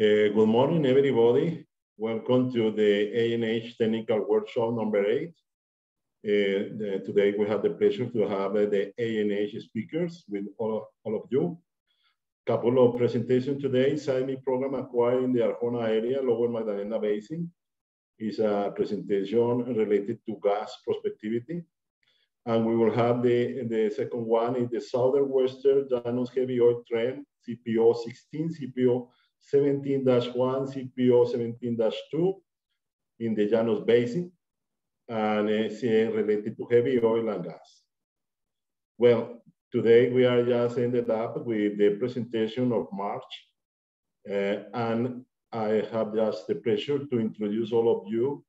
Good morning, everybody. Welcome to the ANH Technical Workshop number 8. Today we have the pleasure to have the ANH speakers with all of you. Couple of presentations today. Seismic program acquired in the Arjona area, Lower Magdalena Basin, is a presentation related to gas prospectivity. And we will have the second one is the Southwestern Llanos heavy oil trend, CPO 16, CPO 17-1, CPO 17-2 in the Llanos Basin, and it's related to heavy oil and gas. Well, today we are just ended up with the presentation of March, and I have just the pleasure to introduce all of you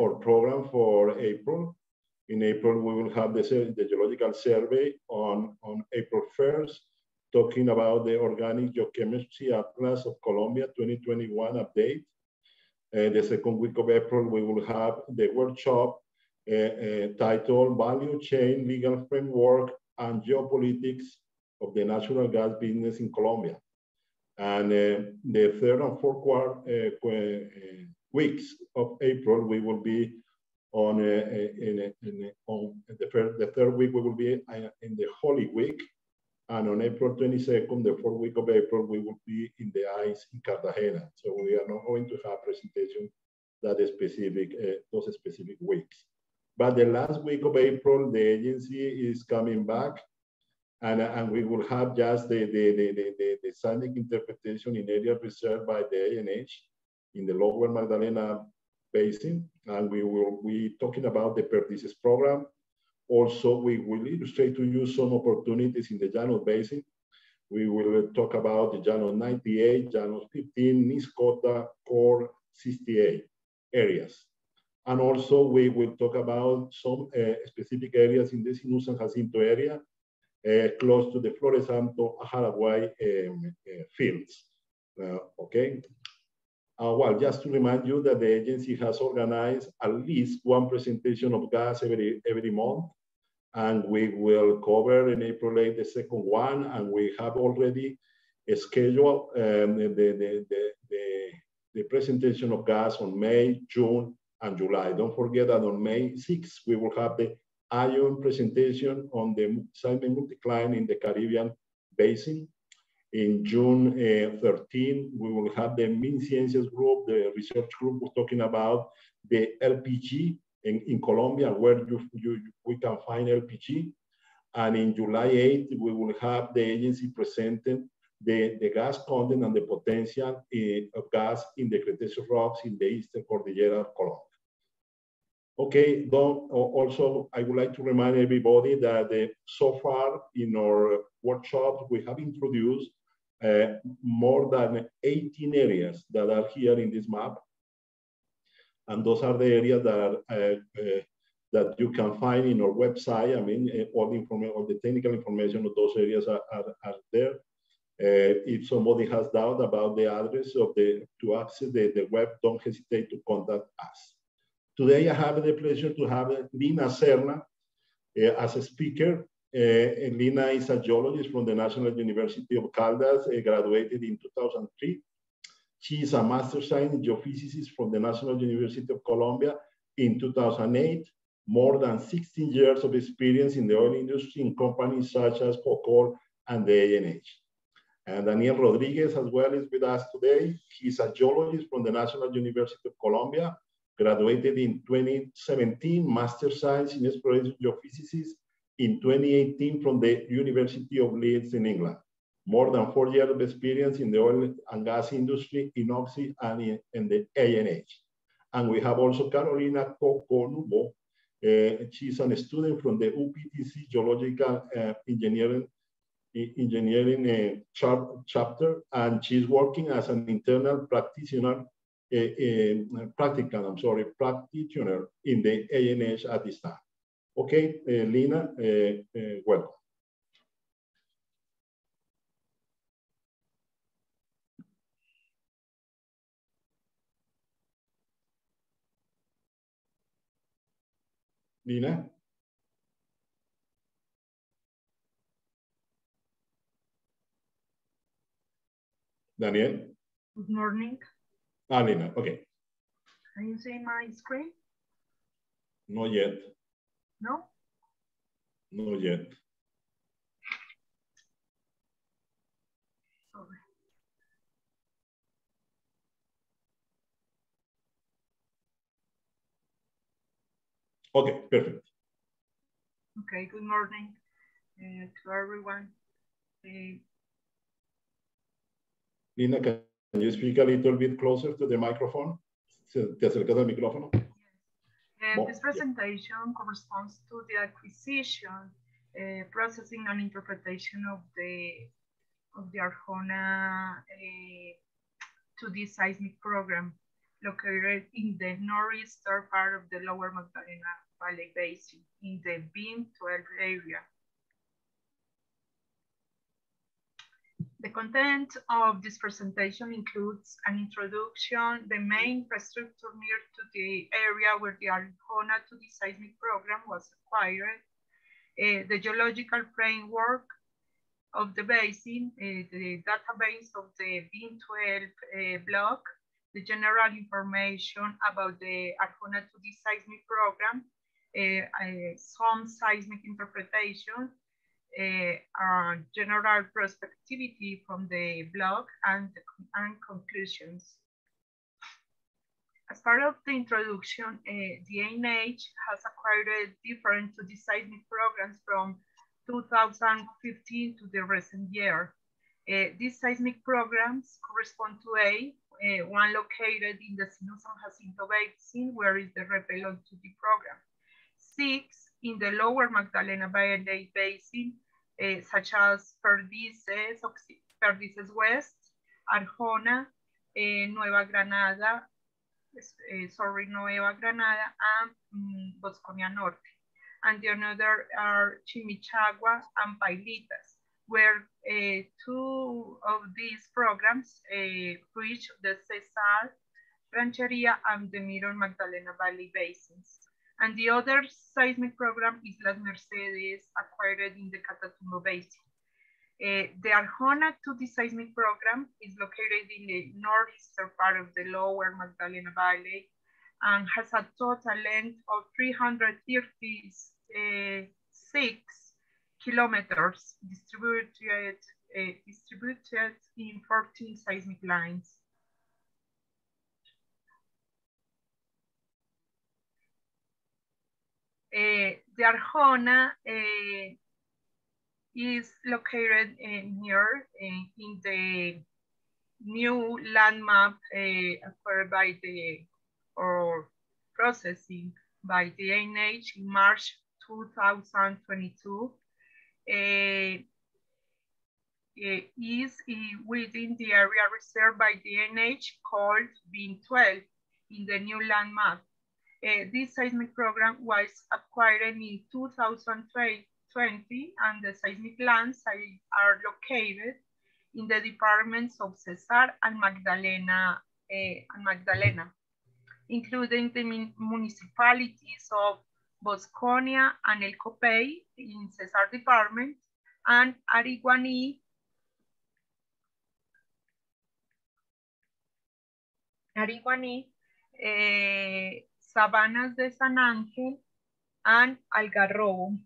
our program for April. In April, we will have the geological survey on April 1st, talking about the Organic Geochemistry Atlas of Colombia 2021 update. The second week of April, we will have the workshop titled Value Chain Legal Framework and Geopolitics of the Natural Gas Business in Colombia. And the third and fourth weeks of April, we will be on the third week, we will be in the Holy Week. And on April 22nd, the fourth week of April, we will be in the ice in Cartagena. So we are not going to have presentation that is specific, those specific weeks. But the last week of April, the agency is coming back, and we will have just the seismic interpretation in area reserved by the ANH in the Lower Magdalena Basin, and we will be talking about the Perdices program. Also, we will illustrate to you some opportunities in the Llanos Basin. We will talk about the Llanos 98, Llanos 15, Niscota, Core 68 areas. And also, we will talk about some specific areas in the Sinú San Jacinto area, close to the Flores Santo, Jaraguay fields. Okay. Well, just to remind you that the agency has organized at least one presentation of gas every month, and we will cover in April 8 the second one, and we have already scheduled the presentation of gas on May, June, and July. Don't forget that on May 6th, we will have the ION presentation on the seismic multicline in the Caribbean Basin. In June 13, we will have the MinCiencias group, the research group was talking about the LPG in Colombia, where we can find LPG. And in July 8, we will have the agency presenting the gas content and the potential of gas in the Cretaceous rocks in the Eastern Cordillera of Colombia. Okay, also, I would like to remind everybody that so far in our workshop, we have introduced more than 18 areas that are here in this map. And those are the areas that you can find in our website. I mean, all the technical information of those areas are there. If somebody has doubt about the address of to access the web, don't hesitate to contact us. Today, I have the pleasure to have Lina Serna as a speaker. Lina is a geologist from the National University of Caldas, graduated in 2003. She is a master's in geophysicist from the National University of Colombia in 2008. More than 16 years of experience in the oil industry in companies such as Pocor and the ANH. And Daniel Rodriguez as well is with us today. He's a geologist from the National University of Colombia, graduated in 2017, master's science in exploration geophysicist in 2018 from the University of Leeds in England. More than 4 years of experience in the oil and gas industry in Oxy and in the ANH. And we have also Carolina Coconubo. She's a student from the UPTC Geological Engineering chapter, and she's working as an internal practitioner practitioner in the ANH at this time. Okay, Lina, welcome. Lina? Daniel? Good morning. Lina, okay. Can you see my screen? Not yet. No? Not yet. Sorry. Okay, perfect. Okay, good morning to everyone. Lina, can you speak a little bit closer to the microphone? ¿Te acercas al micrófono? This presentation corresponds to the acquisition, processing and interpretation of the Arjona 2D seismic program located in the northeastern part of the lower Magdalena Valley Basin in the BIM 12 area. The content of this presentation includes an introduction, the main infrastructure near to the area where the Arjona 2D seismic program was acquired, the geological framework of the basin, the database of the BIM 12 block, the general information about the Arjona 2D seismic program, some seismic interpretation, general prospectivity from the block, and conclusions. As part of the introduction, the ANH has acquired different 2D seismic programs from 2015 to the recent year. These seismic programs correspond to one located in the Sinu San Jacinto Basin, where is the Repelon 2D program. 6 in the lower Magdalena Valley Basin, such as Perdices West, Arjona, Nueva Granada, and Bosconia Norte. And the another are Chimichagua and Pailitas, where 2 of these programs reach the Cesar, Rancheria, and the Middle Magdalena Valley Basins. And the other seismic program is Las Mercedes, acquired in the Catatumbo Basin. The Arjona 2D seismic program is located in the northeastern part of the lower Magdalena Valley and has a total length of 336 kilometers distributed in 14 seismic lines. The Arjona is located near in the new land map acquired by or processing by the ANH in March 2022. Is within the area reserved by the ANH called BIM 12 in the new land map. This seismic program was acquired in 2020 and the seismic lands are located in the departments of Cesar and Magdalena, including the municipalities of Bosconia and El Copey in Cesar department and Ariguaní, Sabanas de San Ángel, and Algarrobo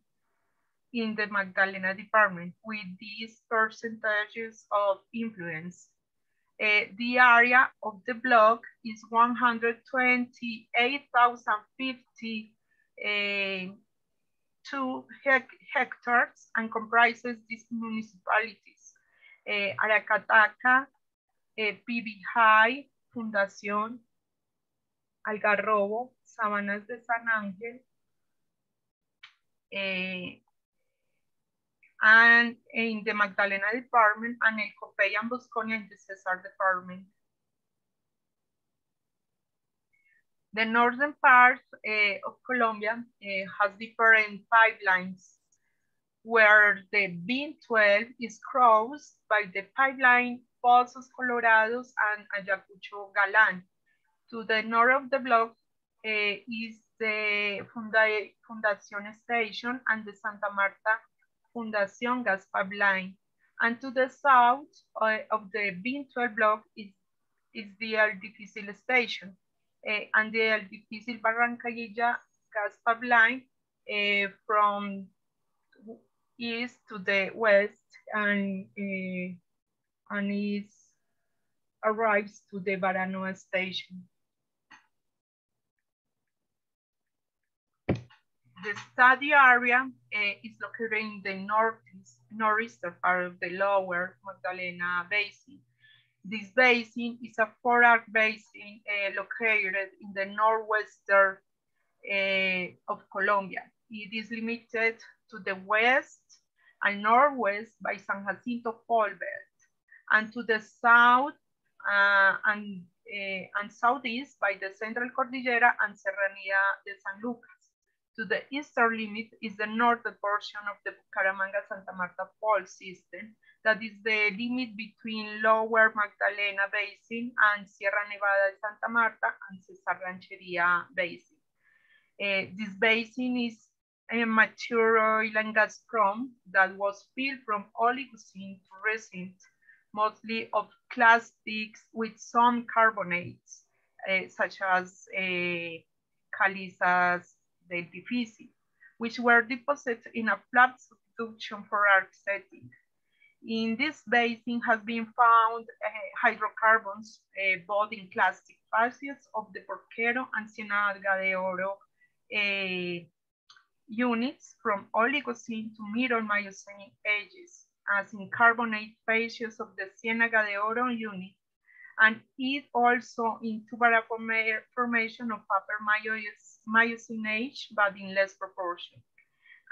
in the Magdalena department with these percentages of influence. The area of the block is 128,052 hectares and comprises these municipalities: Aracataca, PB High, Fundación, Algarrobo, Sabanas de San Ángel, and in the Magdalena department, and El Copey and Bosconia in the Cesar department. The northern part of Colombia has different pipelines where the BIM 12 is crossed by the pipeline Pozos Colorados and Ayacucho Galán. To the north of the block is the Fundación Station and the Santa Marta Fundación Gas Pipeline. And to the south of the BIM 12 block is is the El Difícil station, and the El Difícil Barranquilla gas pipeline from east to the west, and it arrives to the Baranoa station. The study area is located in the northeastern part of the lower Magdalena Basin. This basin is a four-arc basin located in the northwestern of Colombia. It is limited to the west and northwest by San Jacinto Fault Belt, and to the south and southeast by the Central Cordillera and Serranía de San Lucas. To the eastern limit is the northern portion of the Bucaramanga-Santa Marta fault system, that is the limit between lower Magdalena Basin and Sierra Nevada de Santa Marta and Cesar Rancheria Basin. This basin is a mature oil and gas prone that was filled from Oligocene to recent, mostly of clastics with some carbonates, such as calizas del Difícil, which were deposited in a flat subduction for arc setting. In this basin has been found hydrocarbons, both in clastic phases of the Porquero and Ciénaga de Oro units from Oligocene to Middle Miocene ages, as in carbonate phases of the Ciénaga de Oro unit, and it also in tubular formation of Upper Miocene age, but in less proportion.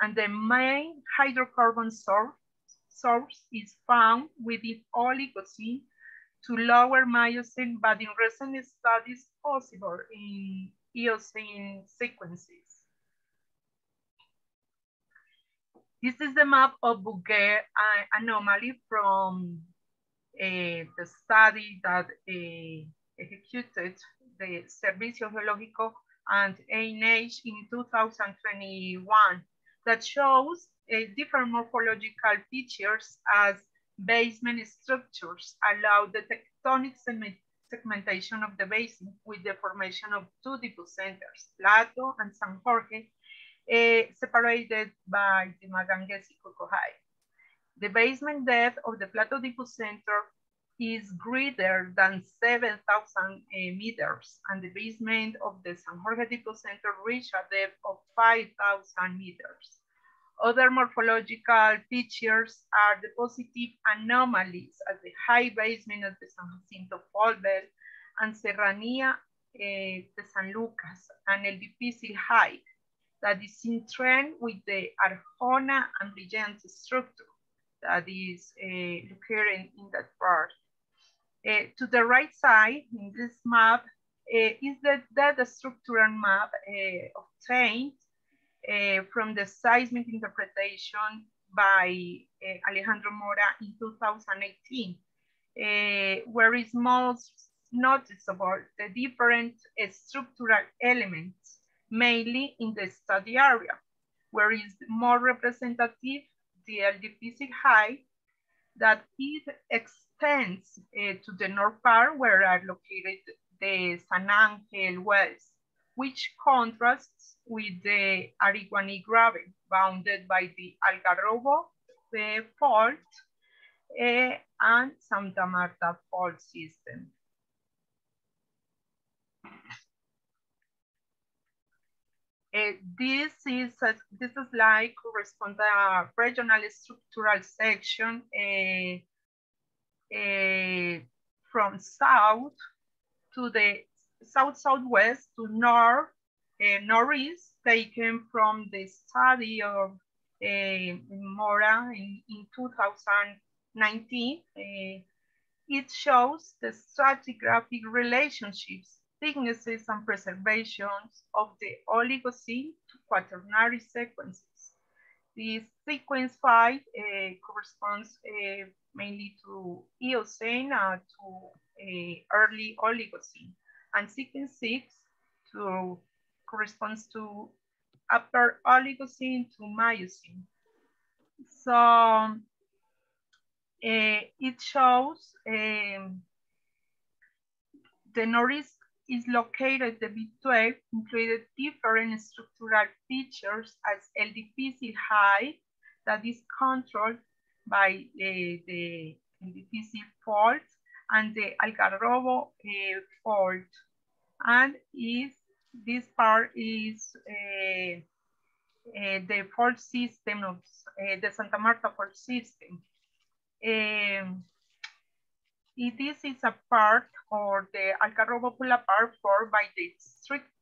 And the main hydrocarbon source is found within Oligocene to lower Miocene, but in recent studies possible in Eocene sequences. This is the map of Bouguer anomaly from the study that executed the Servicio Geológico and ANH in 2021 that shows different morphological features as basement structures allow the tectonic segmentation of the basin with the formation of two deposit centers, Plato and San Jorge, separated by the Maganguez-Coco height. The basement depth of the Plato deposit center is greater than 7,000 meters, and the basement of the San Jorge deposit center reached a depth of 5,000 meters. Other morphological features are the positive anomalies at the high basement of the San Jacinto Fault Belt and Serranía de San Lucas and El Difícil height that is in trend with the Arjona and Brillante structure that is located in that part. To the right side in this map is the structural map obtained from the seismic interpretation by Alejandro Mora in 2018, where is most noticeable the different structural elements, mainly in the study area, where is more representative the El Difícil height that it extends to the north part where are located the San Angel wells, which contrasts with the Ariguani graben bounded by the Algarrobo fault and Santa Marta fault system. This slide corresponds to a regional structural section from south to the south-southwest to northeast, taken from the study of Mora in 2019. It shows the stratigraphic relationships, thicknesses, and preservations of the Oligocene to Quaternary sequences. The sequence 5 corresponds mainly to Eocene to early Oligocene, and sequence 6 corresponds to upper Oligocene to Miocene. So it shows The northeast is located, the B12 included different structural features as el difícil high, that is controlled by the el difícil fault, and the Algarrobo fault. And this part is the fault system of the Santa Marta fault system. This is a part, or the Algarrobo pull apart formed by the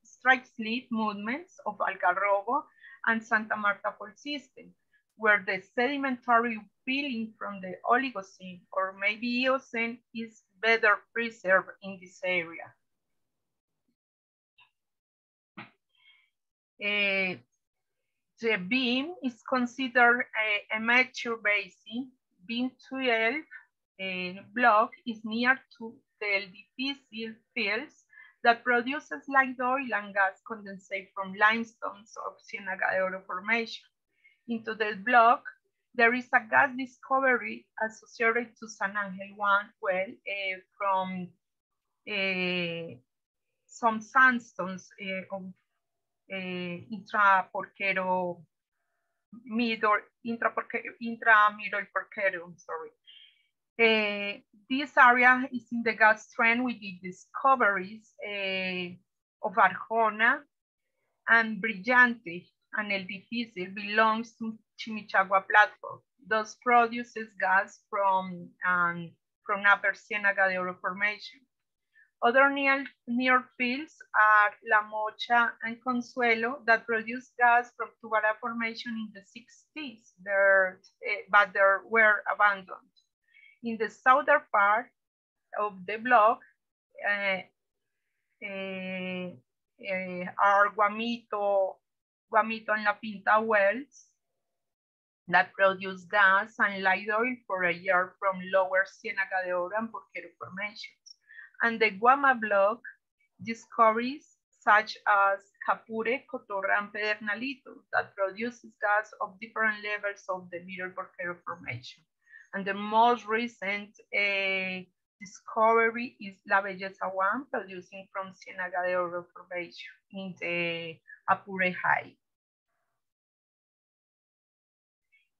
strike slip movements of Algarrobo and Santa Marta fault system, where the sedimentary filling from the Oligocene or maybe Eocene is better preserved in this area. The beam is considered a mature basin. Beam 12 block is near to the difícil fields that produces light oil and gas condensate from limestones of Ciénaga de Oro formation. Into the block, there is a gas discovery associated to San Angel 1 well from some sandstones of intraporquero, intramural porquero, sorry. This area is in the gas trend with the discoveries of Arjona and Brillante, and El Difícil belongs to Chimichagua platform. Thus produces gas from Upper Ciénaga de Oro formation. Other near fields are La Mocha and Consuelo that produce gas from Tubara formation in the 60s, but they were abandoned. In the southern part of the block are Guamito and La Pinta wells that produce gas and light oil for a year from lower Ciénaga de Oro and Porquero formations. And the Guama block discoveries such as Capure, Cotorra, and Pedernalito that produces gas of different levels of the Middle Porquero formation. And the most recent discovery is La Belleza 1, producing from Ciénaga de Oro formation in the Apure High.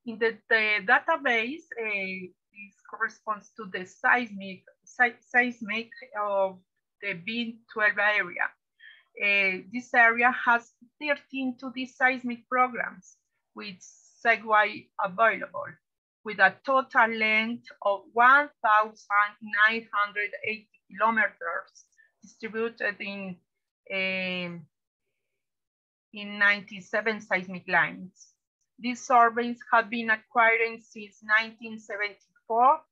In the database, this corresponds to the seismic of the B12 area. This area has 13 2D seismic programs with Segway available, with a total length of 1,980 kilometers distributed in 97 seismic lines. These surveys have been acquired since 1974.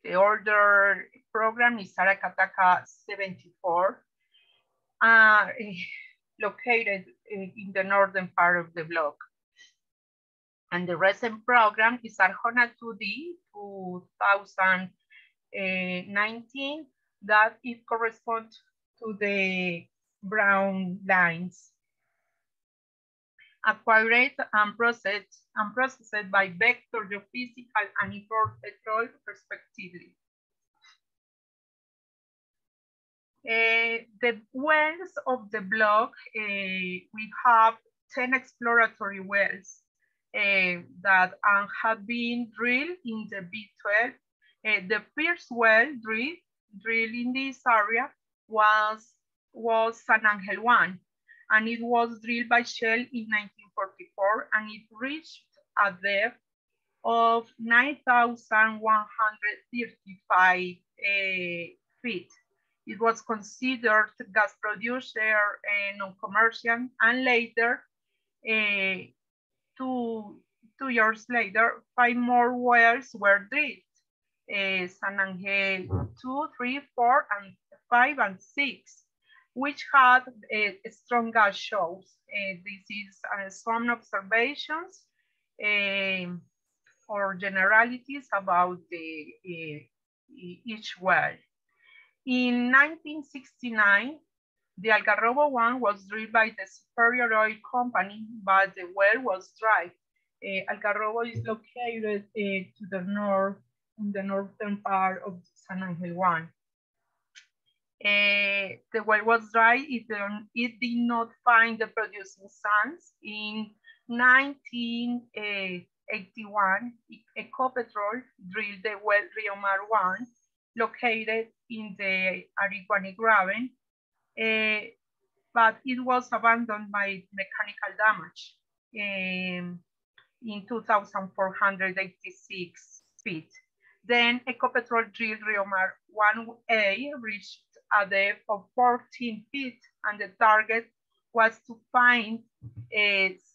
The older program is Aracataca 74, located in the northern part of the block. And the recent program is Arjona 2D 2019, that it corresponds to the brown lines. Acquired and processed by vector, geophysical, and import petrol respectively. The wells of the block, we have 10 exploratory wells that have been drilled in the B12. The first well drilled in this area was San Angel 1. And it was drilled by Shell in 1944, and it reached a depth of 9,135 feet. It was considered gas producer and non-commercial, and later, 2 years later, 5 more wells were drilled. San Angel 2, 3, 4, and 5, and 6. Which had strong gas shows. This is some observations or generalities about each well. In 1969, the Algarrobo 1 was drilled by the Superior Oil Company, but the well was dry. Algarrobo is located to the north, in the northern part of San Angel 1. The well was dry. It did not find the producing sands. In 1981, Ecopetrol drilled the well Rio Mar 1, located in the Ariguani Graben, but it was abandoned by mechanical damage in 2,486 feet. Then Ecopetrol drilled Rio Mar 1A, reached a depth of 14 feet, and the target was to find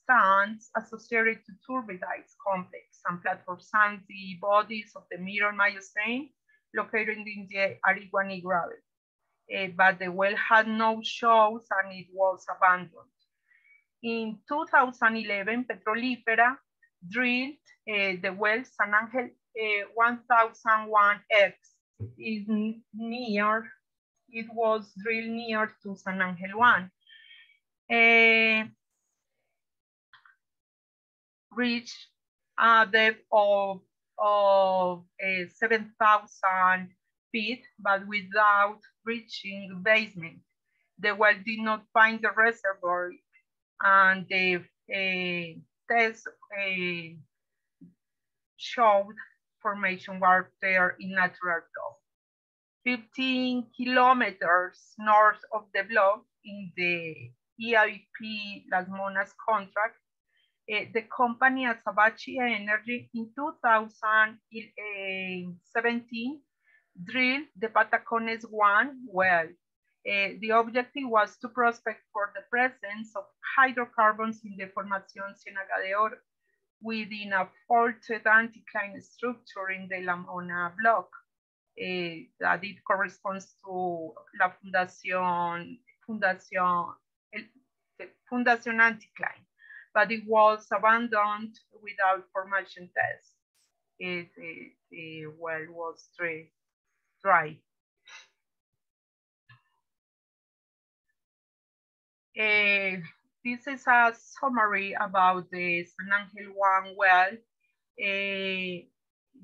sands associated to turbidites complex and platform sandy bodies of the Mirror Miocene located in the Ariguani Graben. But the well had no shows and it was abandoned. In 2011, Petrolífera drilled the well San Angel 1001X. It was drilled near to San Angel 1. Reached a depth of 7,000 feet, but without reaching the basement. The well did not find the reservoir, and the test showed formation water in natural flow. 15 kilometers north of the block in the EIP Las Monas contract, the company Azabachi Energy in 2017 drilled the Patacones 1 well. The objective was to prospect for the presence of hydrocarbons in the Formación Ciénaga de Oro within a faulted anticline structure in the La Mona block. That it corresponds to la Fundación Anticline, but it was abandoned without formation test. The well was dry. This is a summary about the San Angel 1 well.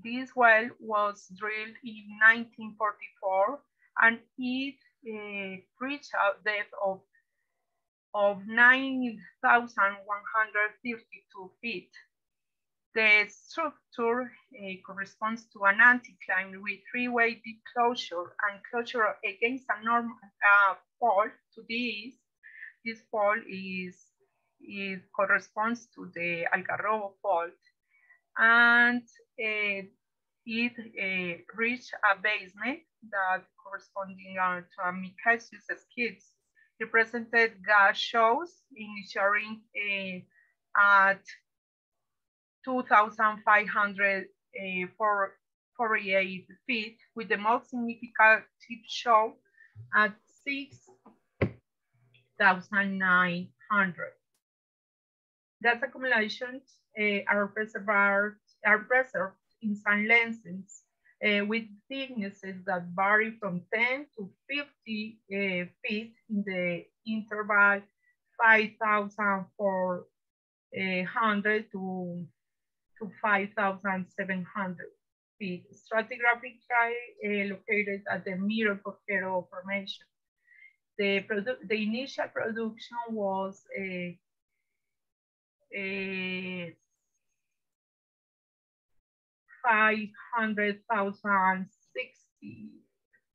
This well was drilled in 1944 and it reached a depth of 9,132 feet. The structure corresponds to an anticline with three-way deep closure and closure against a normal fault to this. This fault corresponds to the Algarrobo fault, and it reached a basement that corresponding to a micaceous skids. Represented gas shows initiating at 2,548 feet, with the most significant show at 6,900. Gas accumulations are preserved in sand lenses with thicknesses that vary from 10 to 50 feet in the interval 5,400 to 5,700 feet. Stratigraphically located at the Mirror Porquero formation. The initial production was 500,060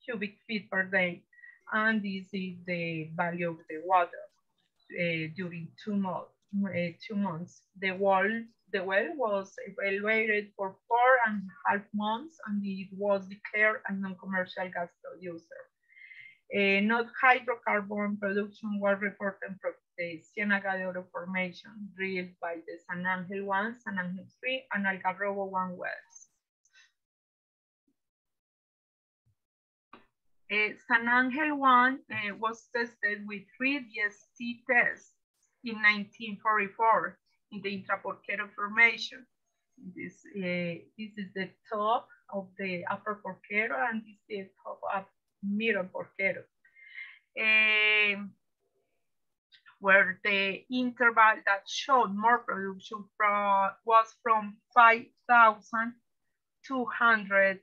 cubic feet per day. And this is the value of the water during 2 months. The well was evaluated for 4.5 months and it was declared a non-commercial gas producer. Not hydrocarbon production was reported from the Ciénaga de Oro formation drilled by the San Angel 1, San Angel 3, and Algarrobo 1 wells. San Angel 1 was tested with 3 DST tests in 1944 in the Intraporquero formation. This is the top of the upper Porquero and this is the top of Middle Porquero. Where the interval that showed more production was from 5,200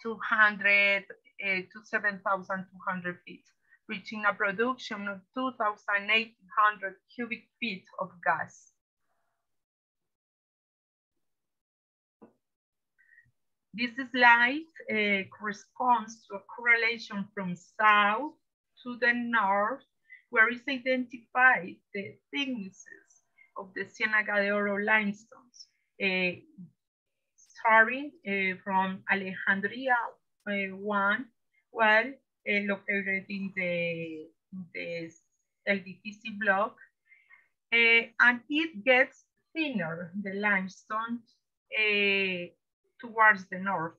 200 to 7,200 feet, reaching a production of 2,800 cubic feet of gas. This slide corresponds to a correlation from south to the north, where is identified the thicknesses of the Ciénaga de Oro limestones, starting from Alejandría 1, well, located in the El Difícil block, and it gets thinner, the limestone, towards the north.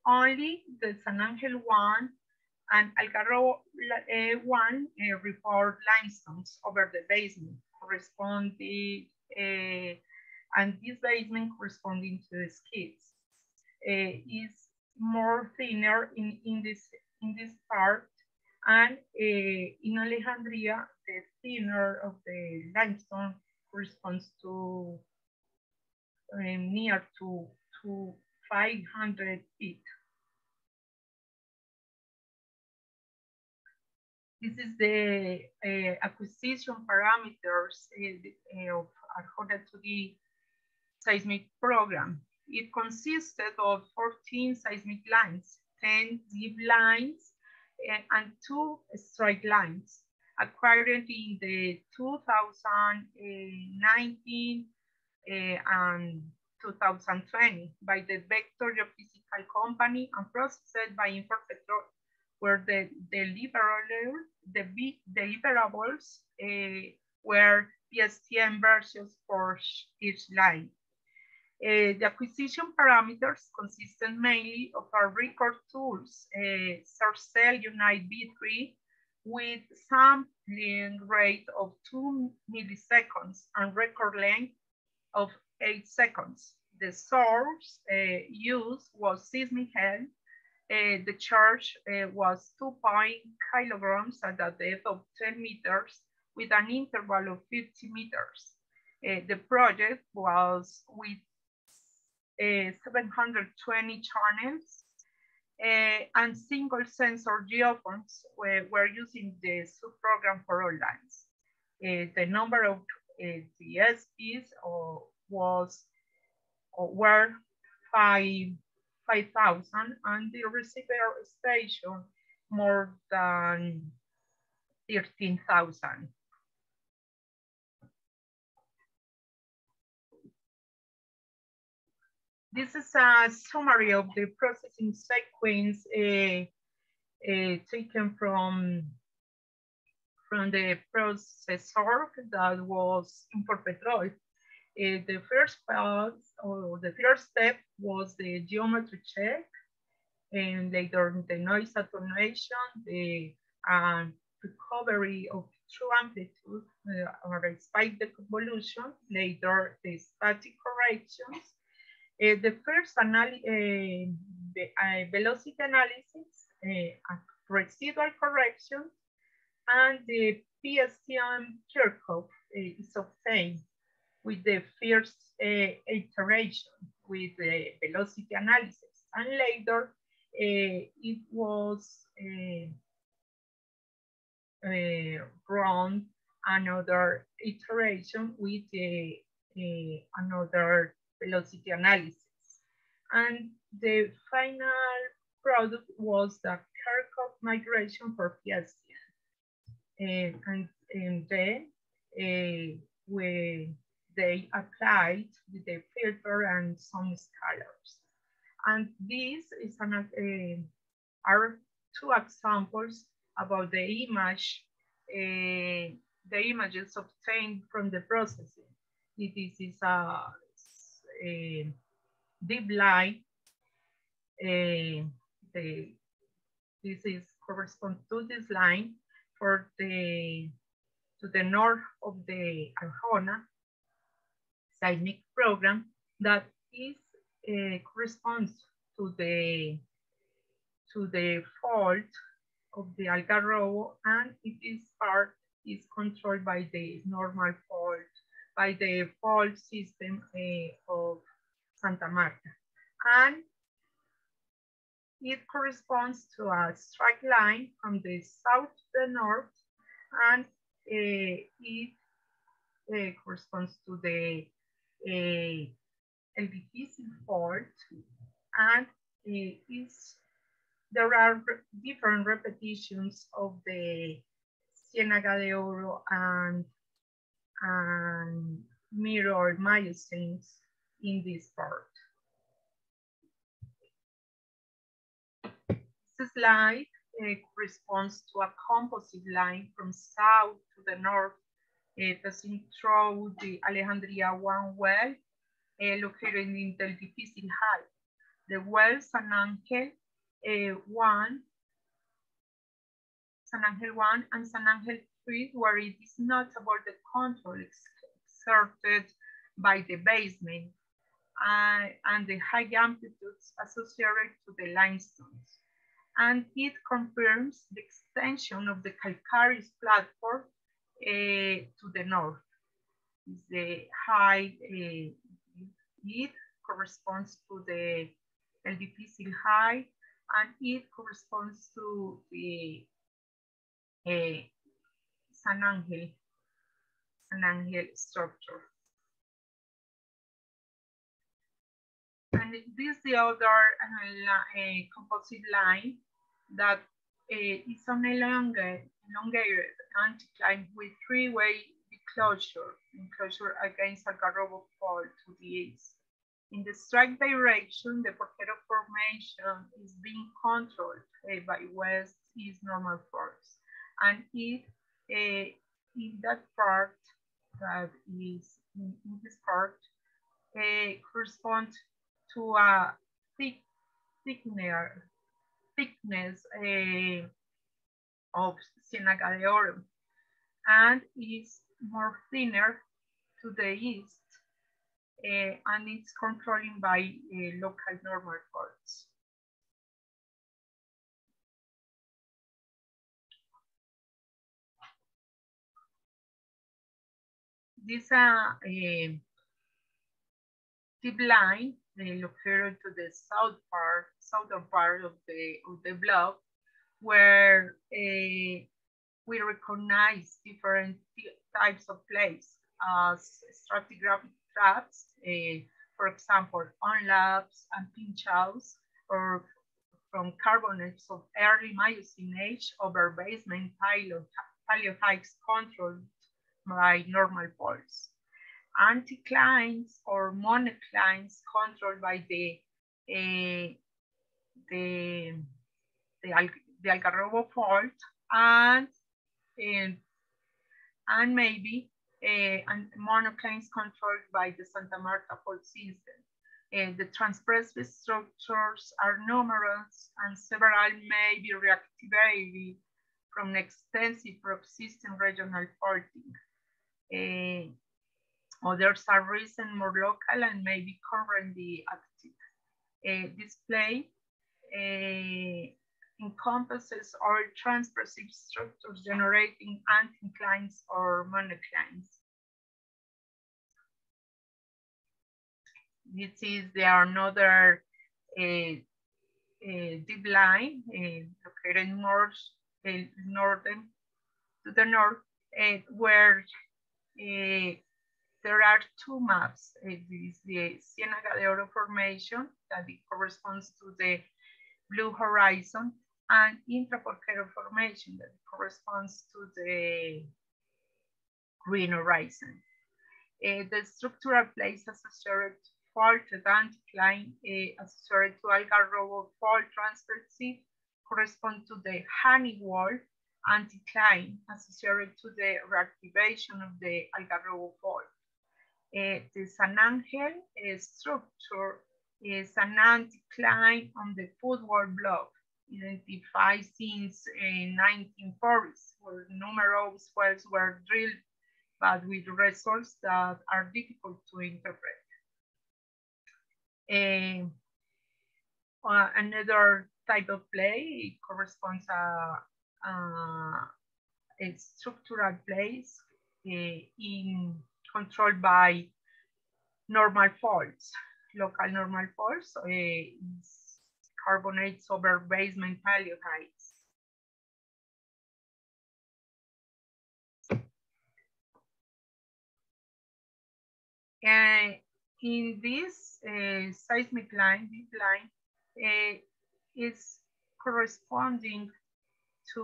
Only the San Angel 1 and Algarrobo 1 report limestones over the basement corresponding, and this basement corresponding to the skids is more thinner in this part, and in Alejandría, the thinner of the limestone corresponds to near to 500 feet. This is the acquisition parameters of Arjona 2D seismic program. It consisted of 14 seismic lines, 10 deep lines, and 2 straight lines, acquired in the 2019 and 2020 by the Vector Geophysical Company and processed by Infopetrol, where the deliverables were PSTN versions for each line. The acquisition parameters consisted mainly of our record tools, Sarcell Unite V3 with sampling rate of 2 milliseconds and record length of 8 seconds. The source used was Seismic. The charge was 2 kilograms at a depth of 10 meters with an interval of 50 meters. The project was with 720 channels and single sensor geophones were using the subprogram for all lines. The number of DSPs were 5,000 and the receiver station more than 13,000. This is a summary of the processing sequence taken from the processor that was Infopetrol. The first part, or the first step, was the geometry check, and later the noise attenuation, the recovery of true amplitude or spike deconvolution, later the static corrections. The first velocity analysis, residual correction, and the PSTN Kirchhoff is obtained with the first iteration with the velocity analysis. And later, it was run another iteration with another velocity analysis. And the final product was the Kirchhoff migration for PSTN. And then they applied the filter and some scalars. And these is are 2 examples about the images obtained from the processing. This is a deep line. This is corresponds to this line for to the north of the Arjona seismic program that is corresponds to the fault of the Algarrobo, and it is controlled by the normal fault, by the fault system of Santa Marta. And it corresponds to a straight line from the south to the north, and it corresponds to the El Difícil fault, and there are different repetitions of the Ciénaga de Oro and mirror Miocene in this part. This slide corresponds to a composite line from south to the north, passing through the Alejandría 1 well, located in the Difícil High. The well San Ángel 1 and San Ángel 3, where it is notable the control exerted by the basement and the high amplitudes associated to the limestones. And it confirms the extension of the calcareous platform to the north. The high, it corresponds to the El Difícil High, and it corresponds to the San Ángel structure. And this is the other composite line that is an elongated anticline with three-way enclosure against Algarrobo Fault to the east. In the strike direction, the Porquero Formation is being controlled by west-east normal force. And it, in that part, that is in this part, corresponds to a thickness of Ciénaga de Oro, and is more thinner to the east, and it's controlling by local normal faults. This deep line located to the southern part of the block, where we recognize different types of plays as stratigraphic traps, for example, onlaps and pinch-outs, or from carbonates of early Miocene age over basement paleohikes controlled by normal faults. Anticlines or monoclines controlled by the Algarrobo fault, and maybe and monoclines controlled by the Santa Marta fault system. The transpressive structures are numerous, and several may be reactivated from extensive persistent regional faulting. Others are recent, more local, and may be currently active. This play encompasses all transpressive structures generating anticlines or monoclines. This is another deep line located more northern to the north, where there are two maps. This is the Ciénaga de Oro Formation that it corresponds to the blue horizon, and Intraporquero Formation that corresponds to the green horizon. The structural plays associated to faulted anticline associated to Algarrobo fault transversive correspond to the Honey Wall anticline associated to the reactivation of the Algarrobo fault. The San Ángel structure is an anticline on the footwall block, identified since 1940s, where numerous wells were drilled, but with results that are difficult to interpret. Another type of play corresponds a structural plays controlled by normal faults. Local normal faults is carbonates over basement paleo heights. And in this seismic line, this line is corresponding to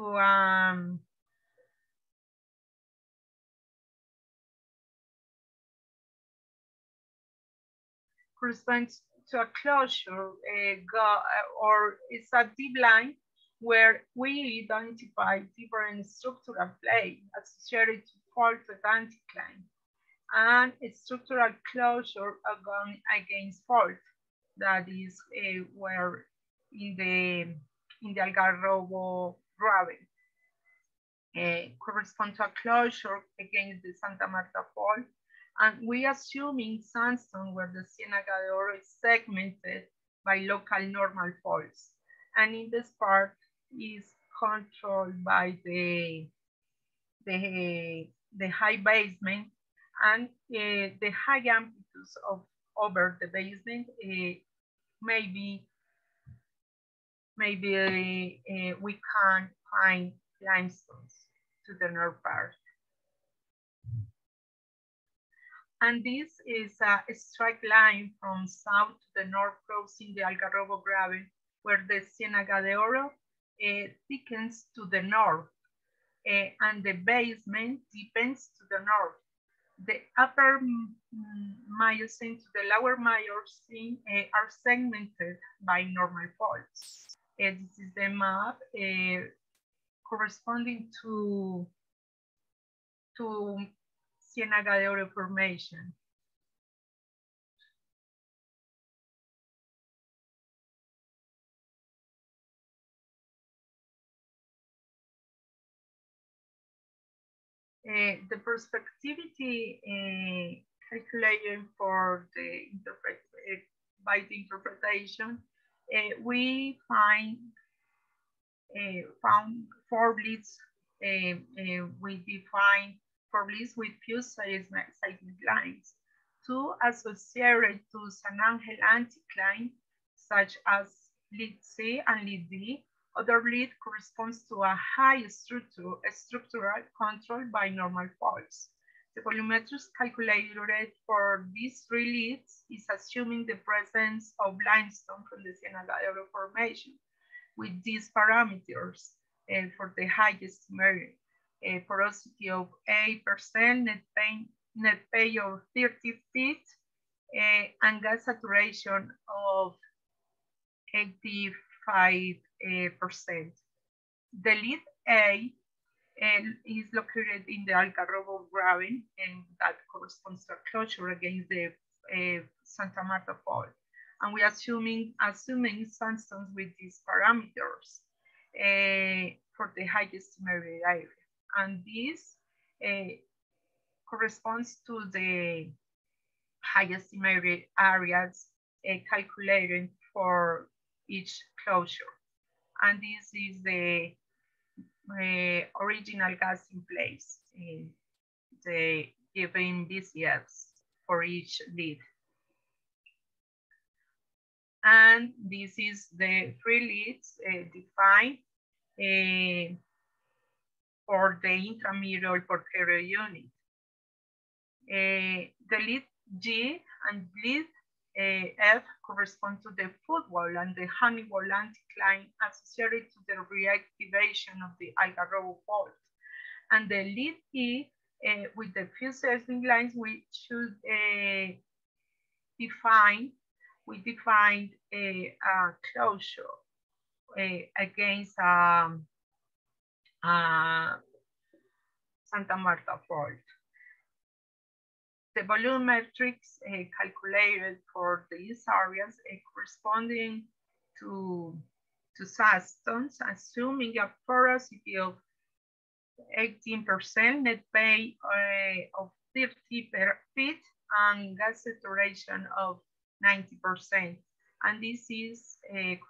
corresponds to a closure or it's a deep line where we identify different structural play associated to fault anticline and a structural closure against fault. That is where in the Algarrobo gravel correspond to a closure against the Santa Marta fault. And we assuming sandstone where the Ciénaga de Oro is segmented by local normal faults. And in this part is controlled by the high basement and the high amplitudes of over the basement. Maybe we can find limestones to the north part. And this is a straight line from south to the north crossing the Algarrobo gravel, where the Ciénaga de Oro thickens to the north and the basement deepens to the north. The upper Miocene to the lower Miocene are segmented by normal faults. This is the map corresponding to Ciénaga de Oro formation. The perspectivity calculated for the by the interpretation, we found four bleeds. We define four bleeds with few seismic lines, two associated to San Angel anticline, such as lead C and lead D. Other lead corresponds to a high structural controlled by normal faults. The volumetrics calculated for these three leads is assuming the presence of limestone from the Ciénaga de Oro formation with these parameters for the highest merit, porosity of 8%, net pay of 30 feet, and gas saturation of 85%. The lead A is located in the Algarrobo gravel, and that corresponds to a closure against the Santa Marta fault. And we assuming sandstones with these parameters for the highest merit area. And this corresponds to the highest merit areas calculated for each closure. And this is the original gas in place, the given BCFs for each lead. And this is the three leads defined for the intramural portfolio unit. The lead G and lead F correspond to the footwall and the honeywall anticline associated to the reactivation of the Algarrobo fault. And the lead E with the few seismic lines, we should define a closure against Santa Marta fault. The volumetrics calculated for these areas corresponding to sandstones, assuming a porosity of 18%, net pay of 30 per feet, and gas saturation of 90%. And this is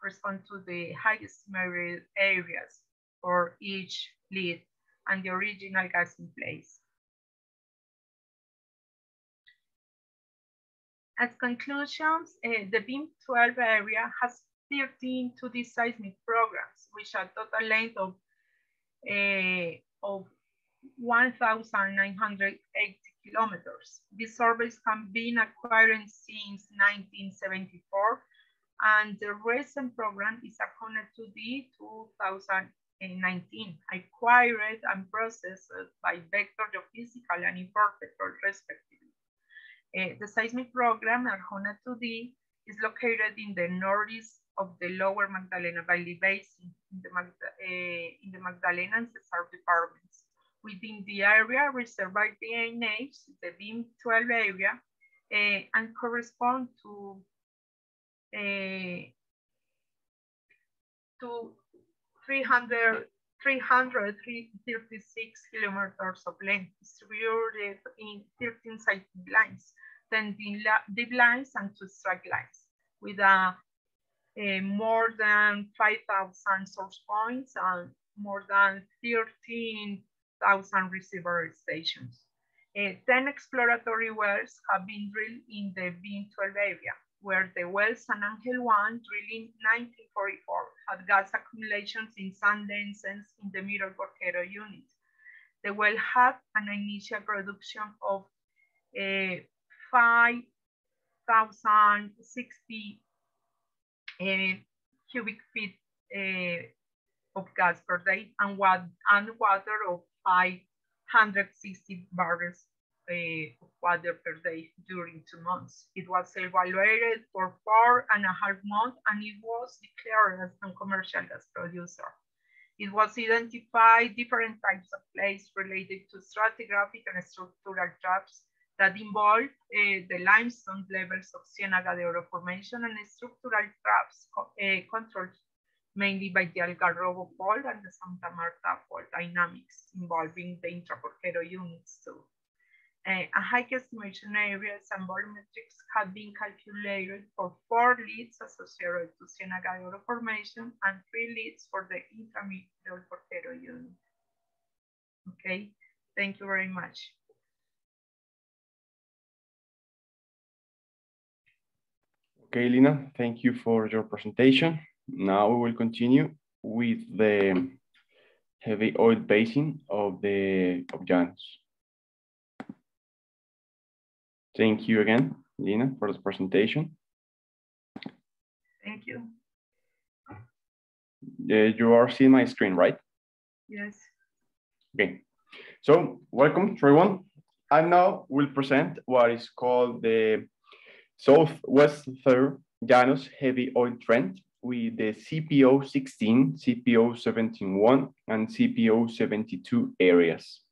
correspond to the highest merit areas for each lead and the original gas in place. As conclusions, the BIM 12 area has 13 2D seismic programs, which a total length of 1,980 kilometers. These surveys have been acquired since 1974, and the recent program is Arjona 2D 2019, acquired and processed by Vector Geophysical and Interpetrol, respectively. The seismic program, Arjona 2D, is located in the northeast of the lower Magdalena Valley Basin in the Magdalena and Cesar departments. Within the area reserved by the ANH, the BIM 12 area, and correspond to 336 kilometers of length, distributed in 13 seismic lines, 10 deep lines and 2 strike lines, with more than 5,000 source points and more than 13,000 receiver stations. 10 exploratory wells have been drilled in the BIM 12 area, where the well San Angel 1, drilled in 1944, had gas accumulations in sand denses in the middle Porquero unit. The well had an initial production of 5,060 cubic feet of gas per day and water of 560 barrels of water per day during 2 months. It was evaluated for 4.5 months and it was declared as a commercial gas producer. It was identified different types of plays related to stratigraphic and structural traps that involve the limestone levels of Ciénaga de Oro formation and structural traps controlled mainly by the Algarrobo fault and the Santa Marta fault dynamics involving the intraporquero units too. A high estimation areas and volumetrics have been calculated for 4 leads associated to Ciénaga de Oro formation and 3 leads for the intramural porquero unit. Okay, thank you very much. Okay, Lina, thank you for your presentation. Now we will continue with the heavy oil basin of Llanos. Thank you again, Lina, for this presentation. Thank you. You are seeing my screen, right? Yes. Okay, so welcome everyone. I now will present what is called the Southwestern Llanos heavy oil trend with the CPO 16, CPO 17.1, and CPO 72 areas.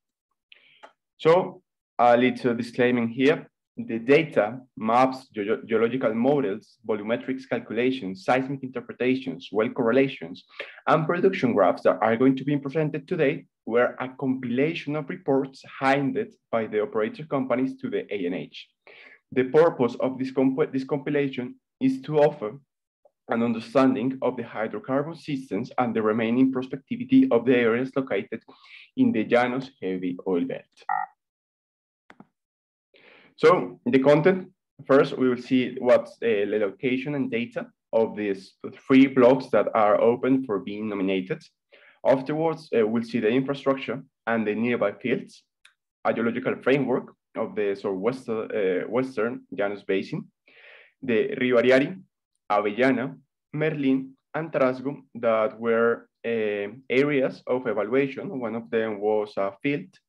So a little disclaimer here. The data, maps, geological models, volumetrics calculations, seismic interpretations, well correlations, and production graphs that are going to be presented today were a compilation of reports handed by the operator companies to the ANH. The purpose of this compilation is to offer an understanding of the hydrocarbon systems and the remaining prospectivity of the areas located in the Llanos heavy oil belt. So the content, first we will see what's the location and data of these 3 blocks that are open for being nominated. Afterwards, we'll see the infrastructure and the nearby fields, a geological framework of the Southwestern Llanos Basin, the Rio Ariari, Avellana, Merlin, and Trasgo that were areas of evaluation. One of them was a field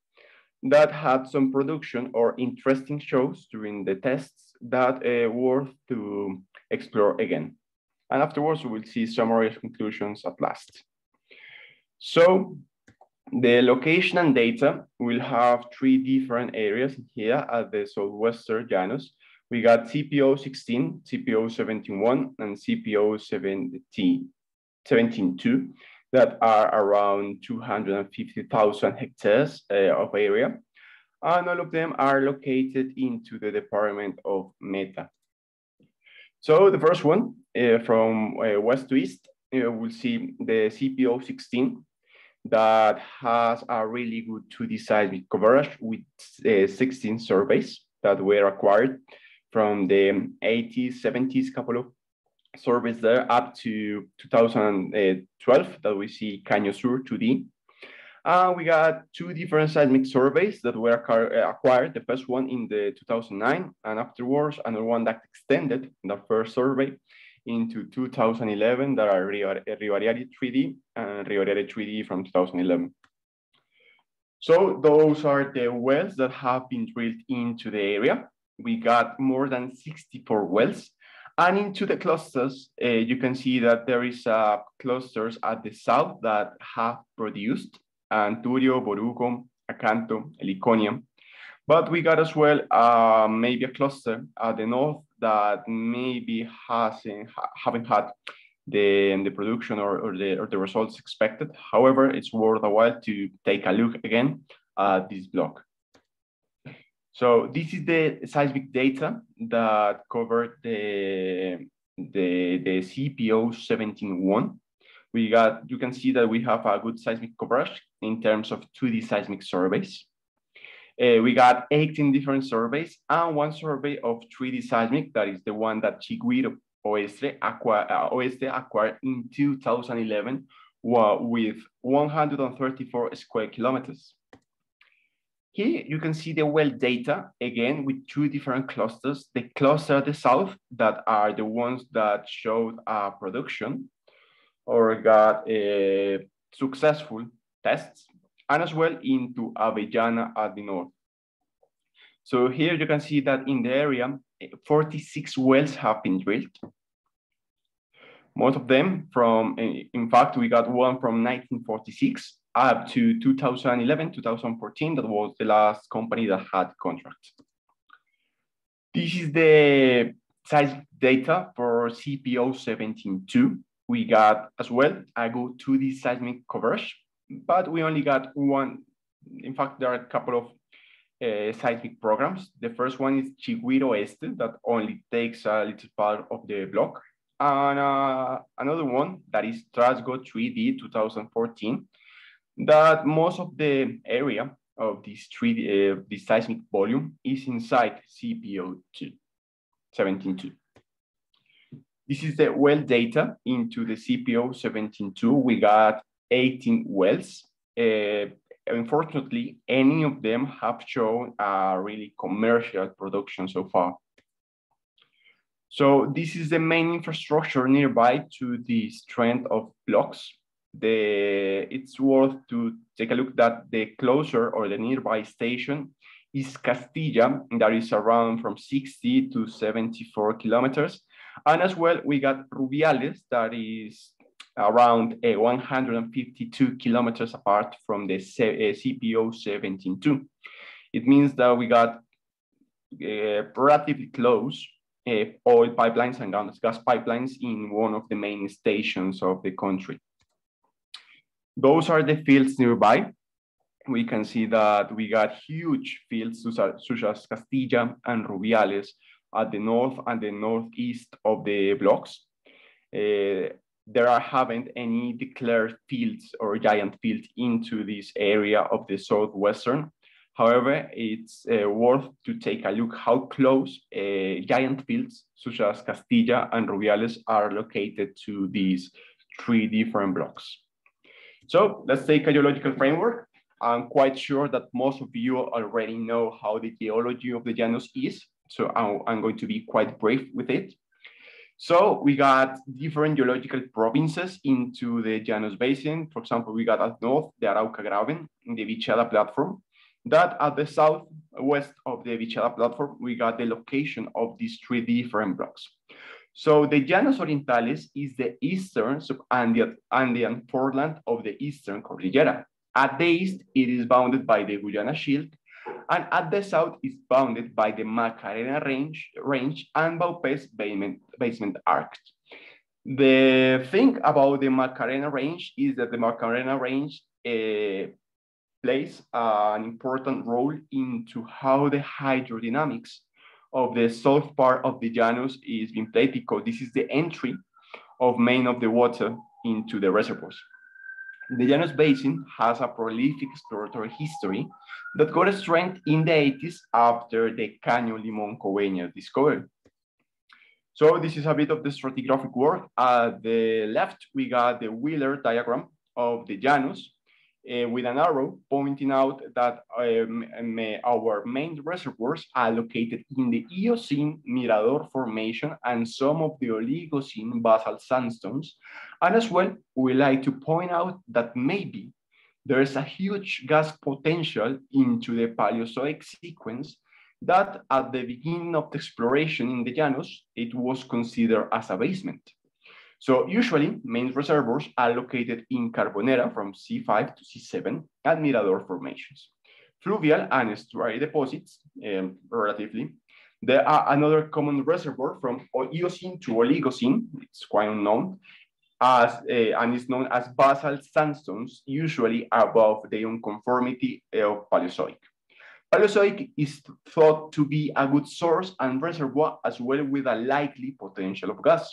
that had some production or interesting shows during the tests that worth to explore again. And afterwards, we will see summary conclusions at last. So the location and data will have 3 different areas here at the Southwestern Llanos. We got CPO 16, CPO 17.1, and CPO 17.2 that are around 250,000 hectares of area. And all of them are located into the department of Meta. So the first one, from west to east, we'll see the CPO 16 that has a really good 2D seismic coverage with 16 surveys that were acquired from the 80s, 70s, couple of surveys there up to 2012 that we see Caño Sur 2D. We got two different seismic surveys that were acquired. The first one in the 2009, and afterwards another one that extended the first survey into 2011 that are Rivariari 3D and Rivariari 3D from 2011. So those are the wells that have been drilled into the area. We got more than 64 wells. And into the clusters, you can see that there is clusters at the south that have produced Anturio, Boruco, Acanto, Heliconia. But we got as well maybe a cluster at the north that maybe haven't had the production or the results expected. However, it's worth a while to take a look again at this block. So this is the seismic data that covered the CPO 17.1. You can see that we have a good seismic coverage in terms of 2D seismic surveys. We got 18 different surveys and one survey of 3D seismic, that is the one that Chiguiro Oeste acquired in 2011 with 134 square kilometers. Here you can see the well data, again, with two different clusters. The cluster at the south that are the ones that showed production or got successful tests, and as well into Avellana at the north. So here you can see that in the area, 46 wells have been drilled. Most of them from, in fact, we got one from 1946 up to 2011, 2014. That was the last company that had contracts. This is the seismic data for CPO 17.2. We got as well a good 2D seismic coverage, but we only got one. In fact, there are a couple of seismic programs. The first one is Chiguiro Este, that only takes a little part of the block. And another one that is Trasgo 3D 2014, that most of the area of this 3D, this seismic volume is inside CPO 17.2. This is the well data into the CPO 17.2. We got 18 wells. Unfortunately, any of them have shown a really commercial production so far. So this is the main infrastructure nearby to this trend of blocks. It's worth to take a look at the closer or the nearby station is Castilla, that is around from 60 to 74 kilometers. And as well, we got Rubiales, that is around 152 kilometers apart from the CPO 17.2. It means that we got relatively close oil pipelines and gas pipelines in one of the main stations of the country. Those are the fields nearby. We can see that we got huge fields such as Castilla and Rubiales at the north and the northeast of the blocks. There haven't any declared fields or giant fields into this area of the Southwestern. However, it's worth to take a look how close giant fields such as Castilla and Rubiales are located to these three different blocks. So let's take a geological framework. I'm quite sure that most of you already know how the geology of the Llanos is, so I'm going to be quite brief with it. So we got different geological provinces into the Llanos Basin. For example, we got at north, the Arauca Graben, the Vichada Platform. That at the southwest of the Vichada Platform, we got the location of these three different blocks. So the Llanos Orientales is the eastern sub-Andean foreland of the Eastern Cordillera. At the east, it is bounded by the Guyana Shield, and at the south is bounded by the Macarena range and Baupés basement arc. The thing about the Macarena range is that the Macarena range plays an important role into how the hydrodynamics of the south part of the Llanos is being played, because this is the entry of main of the water into the reservoirs. The Llanos Basin has a prolific exploratory history that got strength in the 80s after the Caño Limón Coveñas discovery. So this is a bit of the stratigraphic work. At the left, we got the Wheeler diagram of the Llanos with an arrow pointing out that our main reservoirs are located in the Eocene Mirador Formation and some of the Oligocene basalt sandstones. And as well, we like to point out that maybe there is a huge gas potential into the Paleozoic sequence that at the beginning of the exploration in the Llanos, it was considered as a basement. So usually main reservoirs are located in Carbonera from C5 to C7 and Mirador formations. Fluvial and estuary deposits, relatively. There are another common reservoir from Eocene to Oligocene, it's quite unknown, and is known as basalt sandstones, usually above the unconformity of Paleozoic. Paleozoic is thought to be a good source and reservoir as well with a likely potential of gas.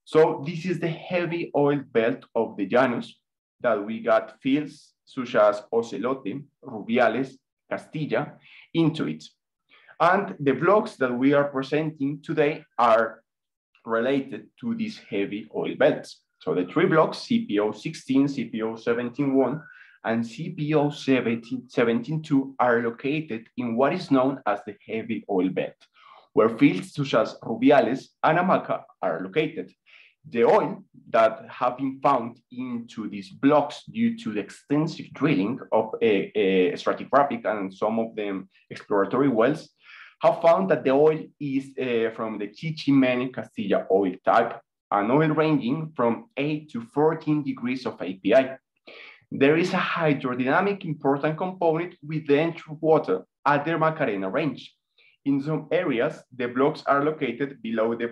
So this is the heavy oil belt of the Llanos that we got fields such as Ocelote, Rubiales, Castilla into it. And the blocks that we are presenting today are related to these heavy oil belts. So the three blocks, CPO-16, CPO-17-1, and CPO-17-2 are located in what is known as the heavy oil belt, where fields such as Rubiales and Hamaca are located. The oil that have been found into these blocks due to the extensive drilling of stratigraphic and some of them exploratory wells have found that the oil is from the Chichimene Castilla oil type, an oil ranging from 8 to 14 degrees of API. There is a hydrodynamic important component with the entry water at the Macarena range. In some areas, the blocks are located below the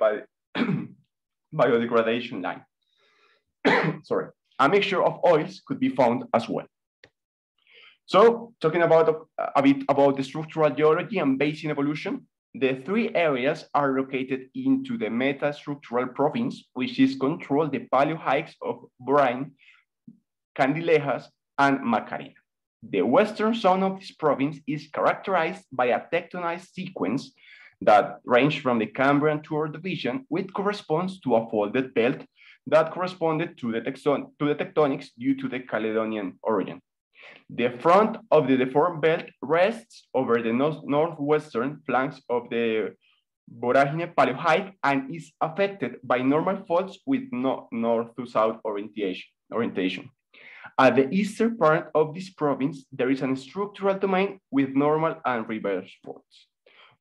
biodegradation line. Sorry, a mixture of oils could be found as well. So talking about a bit about the structural geology and basin evolution, the three areas are located into the metastructural province, which is controlled the paleo hikes of Brine, Candilejas, and Macarena. The western zone of this province is characterized by a tectonized sequence that range from the Cambrian to Ordovician, which corresponds to a folded belt that corresponded to the tectonics due to the Caledonian origin. The front of the deformed belt rests over the northwestern flanks of the Voragine Paleohike and is affected by normal faults with north to south orientation. At the eastern part of this province, there is a structural domain with normal and reverse faults.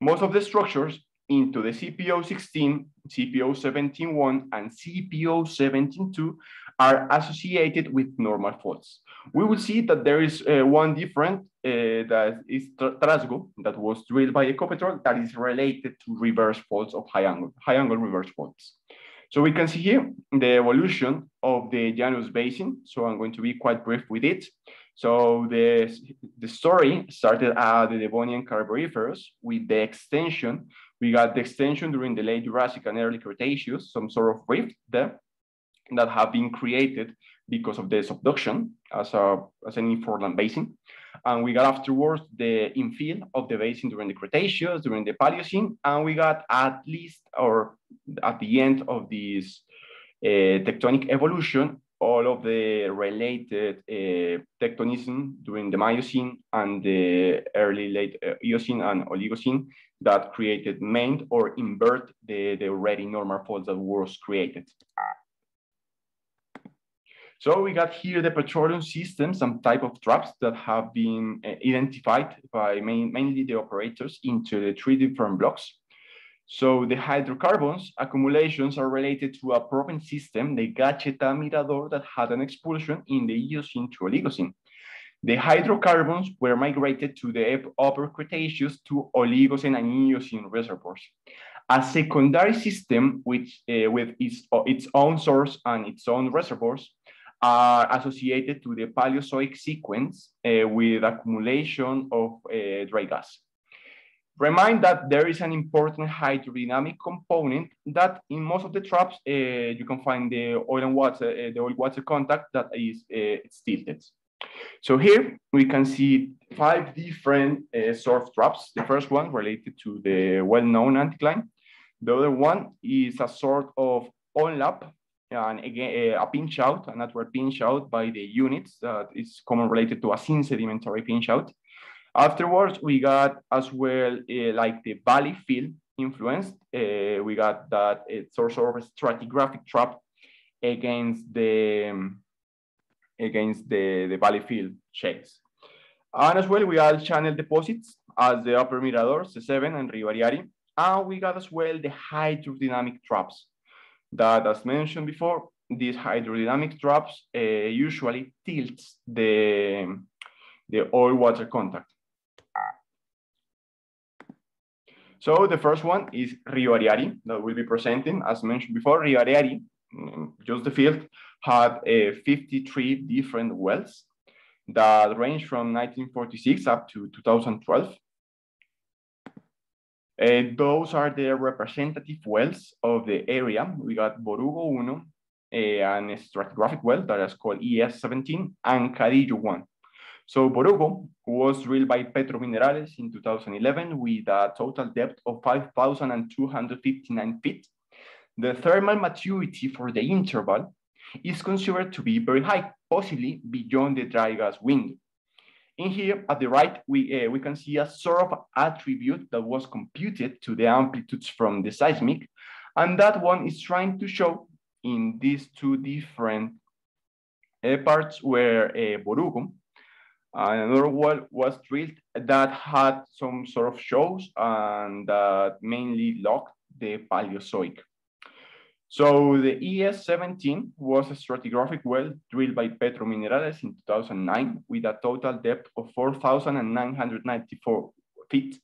Most of the structures into the CPO-16, CPO-17-1, and CPO-17-2 are associated with normal faults. We will see that there is one different that is Trasgo that was drilled by Ecopetrol that is related to reverse faults of high angle reverse faults. So we can see here the evolution of the Llanos Basin. So I'm going to be quite brief with it. So the story started at the Devonian Carboniferous with the extension. We got the extension during the late Jurassic and early Cretaceous, some sort of rift there that have been created because of the subduction as an inland basin. And we got afterwards the infill of the basin during the Cretaceous, during the Paleocene, and we got at least, or at the end of this tectonic evolution, all of the related tectonism during the Miocene and the early late Eocene and Oligocene that created main or invert the already normal faults that was created. So we got here the petroleum systems and type of traps that have been identified by mainly the operators into the three different blocks. So the hydrocarbons accumulations are related to a proven system, the Gacheta Mirador, that had an expulsion in the Eocene to Oligocene. The hydrocarbons were migrated to the Upper Cretaceous to Oligocene and Eocene reservoirs. A secondary system which, with its own source and its own reservoirs are associated to the Paleozoic sequence with accumulation of dry gas. Remind that there is an important hydrodynamic component that in most of the traps, you can find the oil and water, the oil-water contact that is tilted. So here we can see 5 different surf traps. The first one related to the well-known anticline. The other one is a sort of onlap, and again, a pinch out, a natural pinch out by the units that is common related to a thin sedimentary pinch out. Afterwards, we got as well like the valley fill influence. We got that sort of stratigraphic trap against the valley fill shales. And as well, we got channel deposits as the Upper Mirador, C7 and Rivariari. And we got as well the hydrodynamic traps that, as mentioned before, these hydrodynamic traps usually tilts the oil-water contact. So the first one is Rivariari that we'll be presenting. As mentioned before, Rivariari, just the field, had 53 different wells that range from 1946 up to 2012. Those are the representative wells of the area. We got Borugo 1, and a stratigraphic well that is called ES17, and Cadillo 1. So Borugo was drilled by Petrominerales in 2011 with a total depth of 5,259 feet. The thermal maturity for the interval is considered to be very high, possibly beyond the dry gas window. In here, at the right, we can see a sort of attribute that was computed to the amplitudes from the seismic, and that one is trying to show in these two different parts where Borugo, another well was drilled that had some sort of shows and that mainly locked the Paleozoic. So the ES17 was a stratigraphic well drilled by Petrominerales in 2009 with a total depth of 4,994 feet.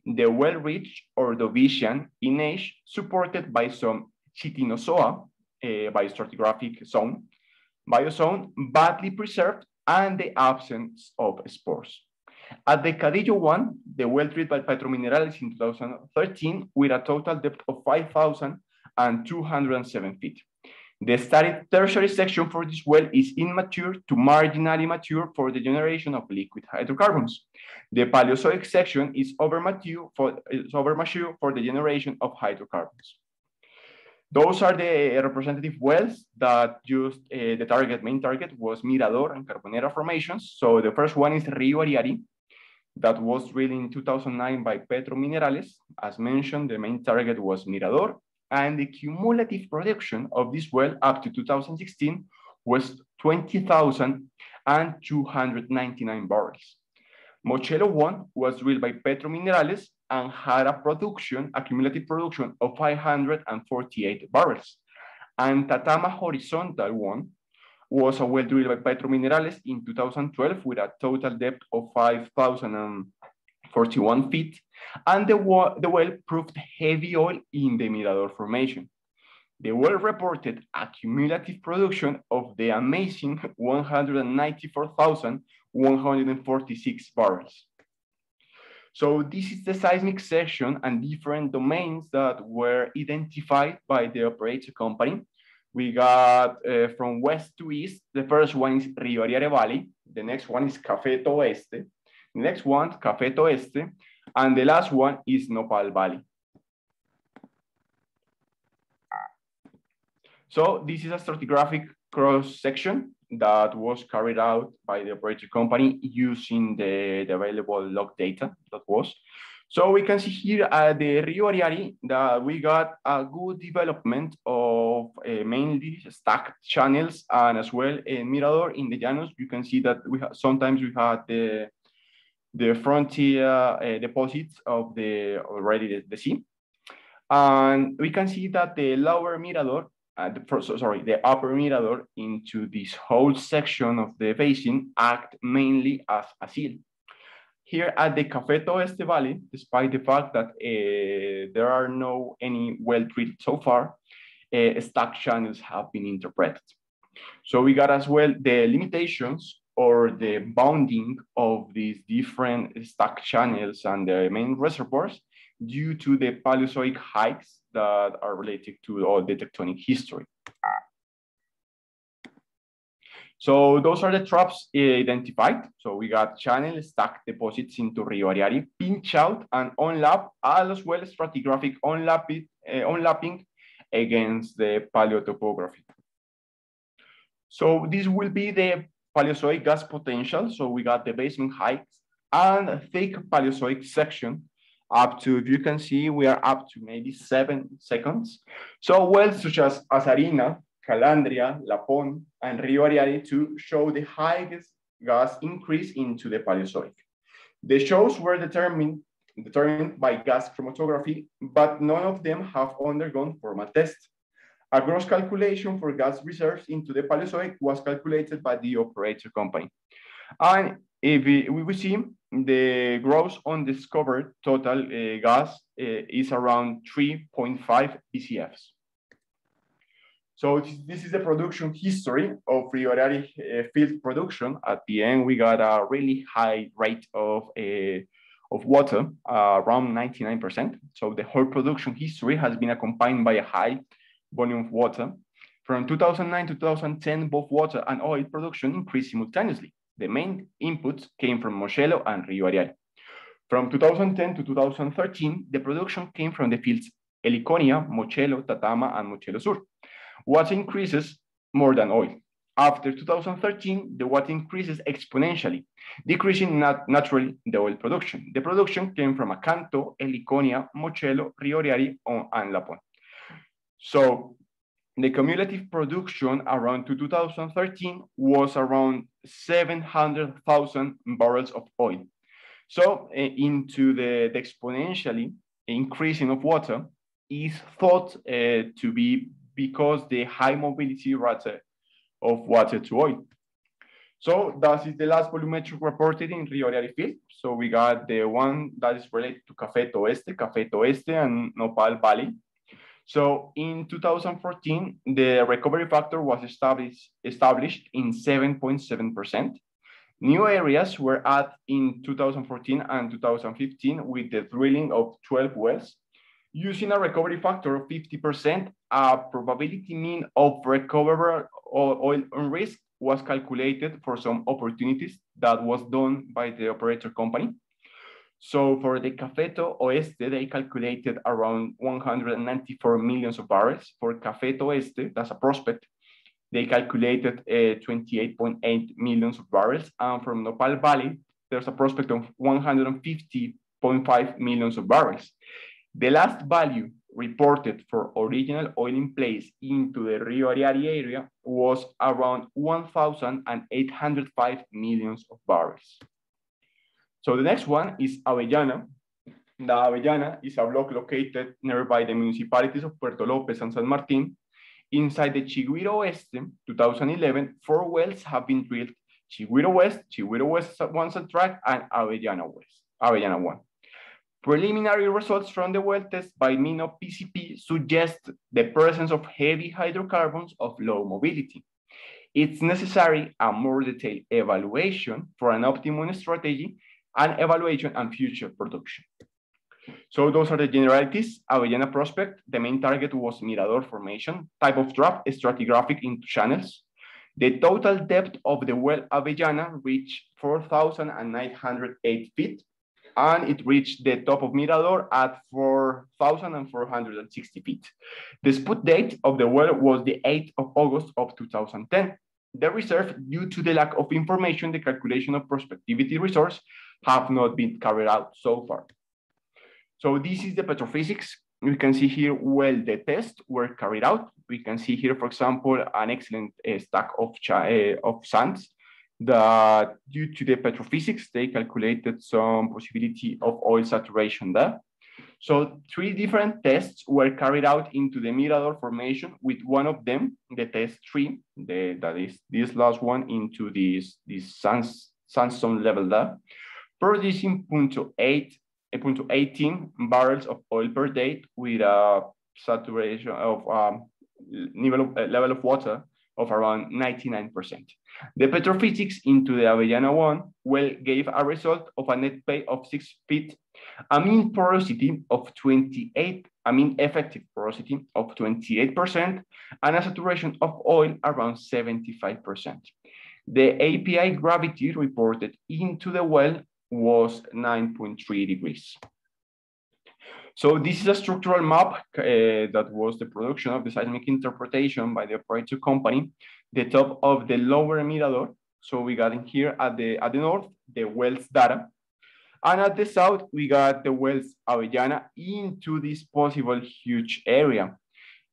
The well reached Ordovician in age, supported by some Chitinozoa biostratigraphic zone, biozone, badly preserved, and the absence of spores. At the Cadillo 1, the well drilled by Petrominerales in 2013 with a total depth of 5,207 feet. The studied tertiary section for this well is immature to marginally mature for the generation of liquid hydrocarbons. The Paleozoic section is overmature for the generation of hydrocarbons. Those are the representative wells that used the main target was Mirador and Carbonera formations. So the first one is Rio Ariari, that was drilled in 2009 by Petrominerales. As mentioned, the main target was Mirador, and the cumulative production of this well up to 2016 was 20,299 barrels. Mochelo 1 was drilled by Petrominerales and had a cumulative production of 548 barrels. And Tatama Horizontal 1 was a well drilled by Petrominerales in 2012 with a total depth of 5,041 feet. And the well proved heavy oil in the Mirador formation. The well reported a cumulative production of the amazing 194,146 barrels. So this is the seismic section and different domains that were identified by the operator company. We got from west to east, the first one is Rio Ariare Valley, the next one is Café Oeste, the next one, Café Oeste, and the last one is Nopal Valley. So this is a stratigraphic cross section that was carried out by the operator company using the available log data that was. So we can see here at the Rio Ariari that we got a good development of mainly stacked channels, and as well in Mirador in the Llanos, you can see that sometimes we had the frontier deposits of the sea. And we can see that the lower Mirador, the upper Mirador into this whole section of the basin act mainly as a seal. Here at the Café Oeste Valley, despite the fact that there are any well drilled so far, stack channels have been interpreted. So we got as well the limitations or the bounding of these different stack channels and the main reservoirs due to the Paleozoic hikes that are related to all the tectonic history. So those are the traps identified. So we got channel stack deposits into Rio Ariari, pinch out and onlap, as well as stratigraphic onlapping against the paleotopography. So this will be the Paleozoic gas potential. So we got the basement heights and a thick Paleozoic section up to, if you can see, we are up to maybe 7 seconds. So wells such as Arjona, Calandria, Lapón, and Rio Ariari to show the highest gas increase into the Paleozoic. The shows were determined by gas chromatography, but none of them have undergone formal tests. A gross calculation for gas reserves into the Paleozoic was calculated by the operator company. And if we see the gross undiscovered total gas is around 3.5 BCFs. So this is the production history of Rio Ariari field production. At the end, we got a really high rate of water, around 99%. So the whole production history has been accompanied by a high volume of water. From 2009 to 2010, both water and oil production increased simultaneously. The main inputs came from Mochelo and Rio Ariari. From 2010 to 2013, the production came from the fields Heliconia, Mochelo, Tatama, and Mochelo Sur. Water increases more than oil. After 2013, the water increases exponentially, decreasing naturally the oil production. The production came from Acanto, Heliconia, Mochelo, Rio Ariari, and Lapón. So the cumulative production around 2013 was around 700,000 barrels of oil. So into the exponentially increasing of water is thought to be because the high mobility rate of water to oil. So that is the last volumetric reported in Rio Ariari field. So we got the one that is related to Cafeto Oeste, and Nopal Valley. So in 2014, the recovery factor was established in 7.7%. New areas were added in 2014 and 2015 with the drilling of 12 wells. Using a recovery factor of 50%, a probability mean of recoverable oil on risk was calculated for some opportunities that was done by the operator company. So for the Cafeto Oeste, they calculated around 194 millions of barrels. For Cafeto Oeste, that's a prospect, they calculated 28.8 millions of barrels. And from Nopal Valley, there's a prospect of 150.5 millions of barrels. The last value reported for original oil in place into the Rio Ariari area was around 1,805 millions of barrels. So the next one is Avellana. The Avellana is a block located nearby the municipalities of Puerto López and San Martín. Inside the Chigüiro Oeste, 2011, 4 wells have been drilled: Chigüiro West 1 subtract, and Avellana 1. Preliminary results from the well test by Mino PCP suggest the presence of heavy hydrocarbons of low mobility. It's necessary a more detailed evaluation for an optimum strategy and evaluation and future production. So those are the generalities. Avellana prospect, the main target was Mirador formation, type of trap, stratigraphic into channels. The total depth of the well Avellana reached 4,908 feet, and it reached the top of Mirador at 4,460 feet. The spud date of the well was the 8th of August of 2010. The reserve, due to the lack of information, the calculation of prospectivity resource have not been carried out so far. So this is the petrophysics. We can see here, well, the tests were carried out. We can see here, for example, an excellent stack of sands that due to the petrophysics, they calculated some possibility of oil saturation there. So 3 different tests were carried out into the Mirador formation, with one of them, the test 3, that is this last one, into this sandstone level there, producing 0.18 barrels of oil per day with a saturation of level of water of around 99%. The petrophysics into the Avellana 1 well gave a result of a net pay of 6 feet, a mean porosity of 28, a mean effective porosity of 28%, and a saturation of oil around 75%. The API gravity reported into the well was 9.3 degrees. So this is a structural map that was the production of the seismic interpretation by the operator company, the top of the lower Mirador. So we got in here at the north, the wells data. And at the south, we got the wells Avellana into this possible huge area.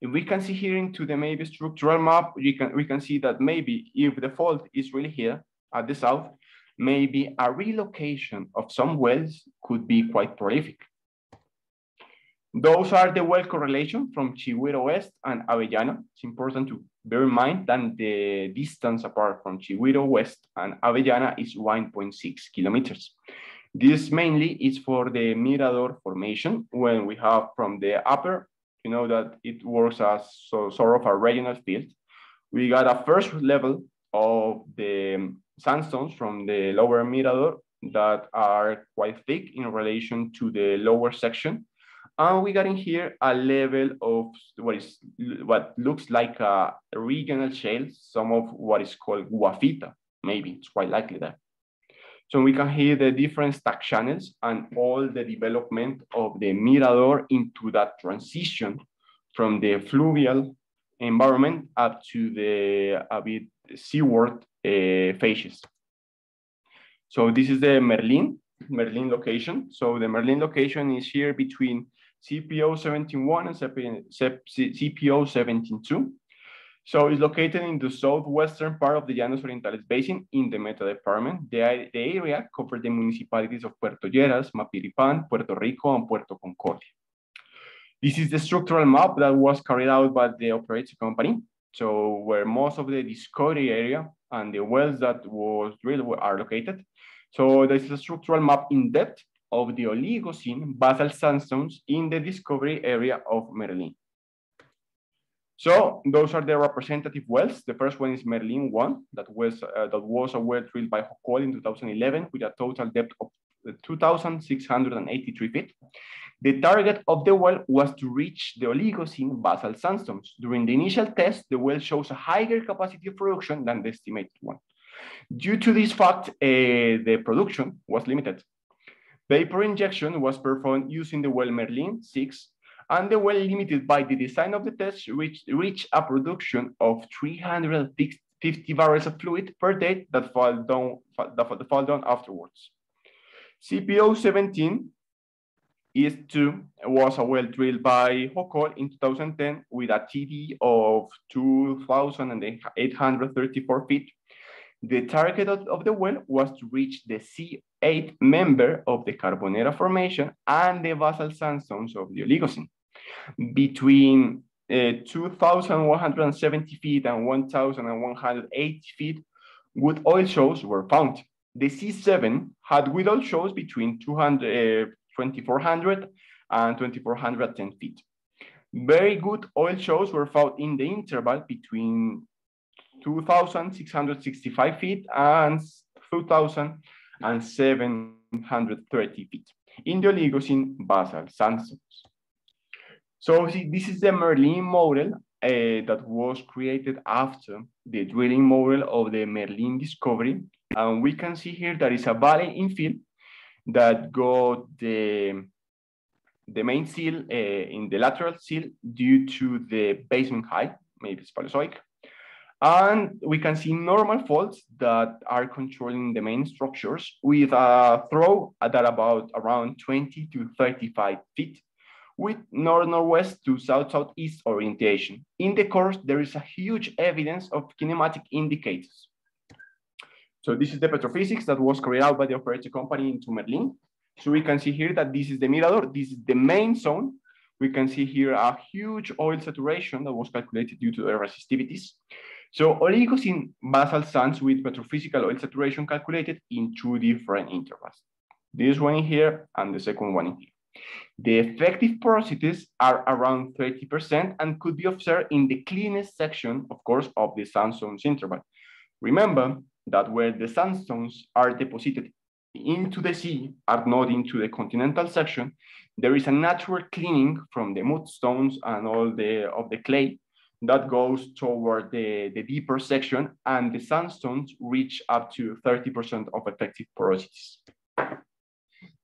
If we can see here into the maybe structural map, we can see that maybe if the fault is really here at the south, maybe a relocation of some wells could be quite prolific. Those are the well correlation from Chigüiro West and Avellana. It's important to bear in mind that the distance apart from Chigüiro West and Avellana is 1.6 kilometers. This mainly is for the Mirador formation. When we have from the upper, you know that it works as sort of a regional field. We got a first level of the sandstones from the lower Mirador that are quite thick in relation to the lower section. And we got in here a level of what looks like a regional shale, some of what is called guafita, maybe, it's quite likely that. So we can hear the different stack channels and all the development of the Mirador into that transition from the fluvial environment up to the a bit seaward phases. So this is the Merlin location. So the Merlin location is here between CPO 71 and CPO 72. So it's located in the southwestern part of the Llanos Orientales Basin in the Meta Department. The area covers the municipalities of Puerto Lleras, Mapiripán, Puerto Rico, and Puerto Concordia. This is the structural map that was carried out by the operator company. So where most of the discovery area and the wells that was drilled are located. So this is a structural map in depth of the Oligocene basalt sandstones in the discovery area of Merlin. So those are the representative wells. The first one is Merlin 1, that was a well drilled by Hocol in 2011 with a total depth of 2,683 feet. The target of the well was to reach the Oligocene basalt sandstones. During the initial test, the well shows a higher capacity of production than the estimated one. Due to this fact, the production was limited. Vapor injection was performed using the well Merlin 6, and the well limited by the design of the test reached a production of 350 barrels of fluid per day that fall down afterwards. CPO 17 was a well drilled by Hocol in 2010 with a TD of 2,834 feet. The target of the well was to reach the C8 member of the Carbonera Formation and the basalt sandstones of the Oligocene. Between 2,170 feet and 1,180 feet, good oil shows were found. The C7 had good oil shows between 2,400 and 2,410 feet. Very good oil shows were found in the interval between 2,665 feet and 2,730 feet in the Oligocene basalt sandstones. So this is the Merlin model that was created after the drilling model of the Merlin discovery. And we can see here there is a valley infill that got the main seal in the lateral seal due to the basement height, maybe it's Paleozoic. And we can see normal faults that are controlling the main structures with a throw at about around 20 to 35 feet with north-northwest to south-southeast orientation. In the course, there is a huge evidence of kinematic indicators. So this is the petrophysics that was carried out by the operator company into Merlin. So we can see here that this is the Mirador, this is the main zone. We can see here a huge oil saturation that was calculated due to the resistivities. So Oligocene basalt sands with petrophysical oil saturation calculated in two different intervals. This one in here and the second one in here. The effective porosities are around 30% and could be observed in the cleanest section, of course, of the sandstones interval. Remember that where the sandstones are deposited into the sea and not into the continental section, there is a natural cleaning from the mudstones and all of the clay that goes toward the deeper section, and the sandstones reach up to 30% of effective porosities.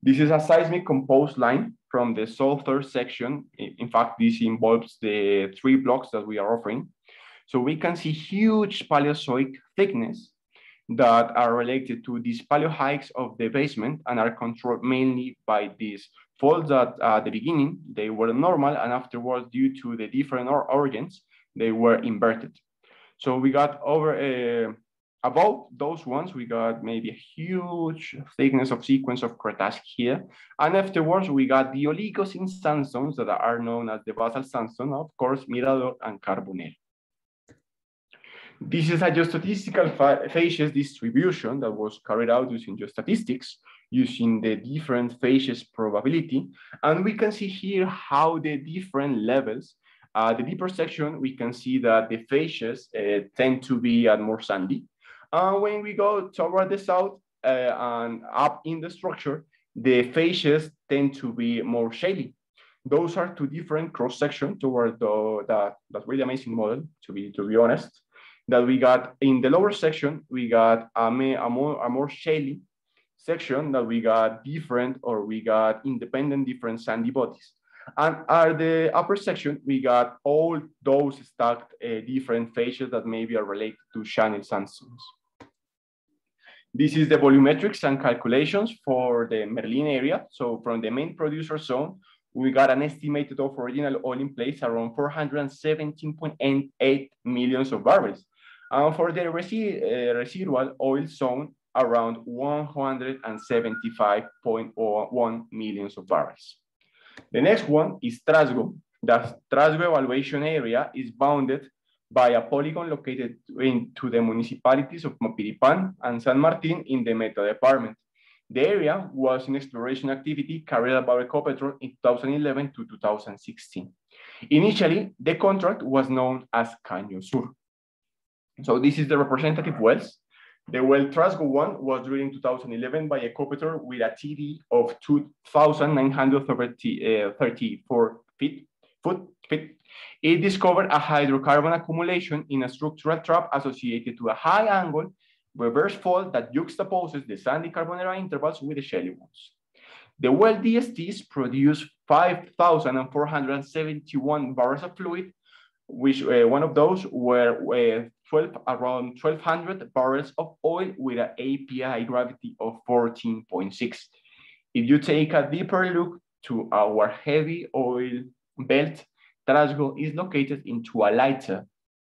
This is a seismic composed line from the southern section. In fact, this involves the 3 blocks that we are offering. So we can see huge Paleozoic thickness that are related to these paleohikes of the basement and are controlled mainly by these folds that at the beginning, they were normal, and afterwards, due to the different origins, they were inverted. So we got over, above those ones, we got maybe a huge thickness of sequence of Cretacic here. And afterwards, we got the Oligocene sandstones that are known as the basalt sandstone, of course, Mirador and Carbonero. This is a geostatistical facies distribution that was carried out using geostatistics, using the different facies probability. And we can see here how the different levels, the deeper section, we can see that the facies tend to be more sandy. When we go toward the south and up in the structure, the facies tend to be more shaly. Those are 2 different cross sections toward that really amazing model, to be honest. That we got in the lower section, we got a more shaly section that we got different, or we got independent different sandy bodies. And at the upper section, we got all those stacked different facies that maybe are related to channel sandstones. This is the volumetrics and calculations for the Merlin area. So from the main producer zone, we got an estimated of original oil in place around 417.8 millions of barrels. And for the residual oil zone, around 175.1 millions of barrels. The next one is Trasgo. The Trasgo evaluation area is bounded by a polygon located into the municipalities of Mapiripan and San Martin in the Meta department. The area was in exploration activity carried out by Ecopetrol in 2011 to 2016. Initially, the contract was known as Caño Sur. So this is the representative wells. The well Trasgo 1 was drilled in 2011 by Ecopetrol with a TD of 2,934 feet. It discovered a hydrocarbon accumulation in a structural trap associated to a high angle reverse fault that juxtaposes the sandy carbonera intervals with the shelly ones. The well DSTs produced 5,471 barrels of fluid, which one of those were around 1,200 barrels of oil with an API gravity of 14.6. If you take a deeper look to our heavy oil belt, Trasgo is located into a lighter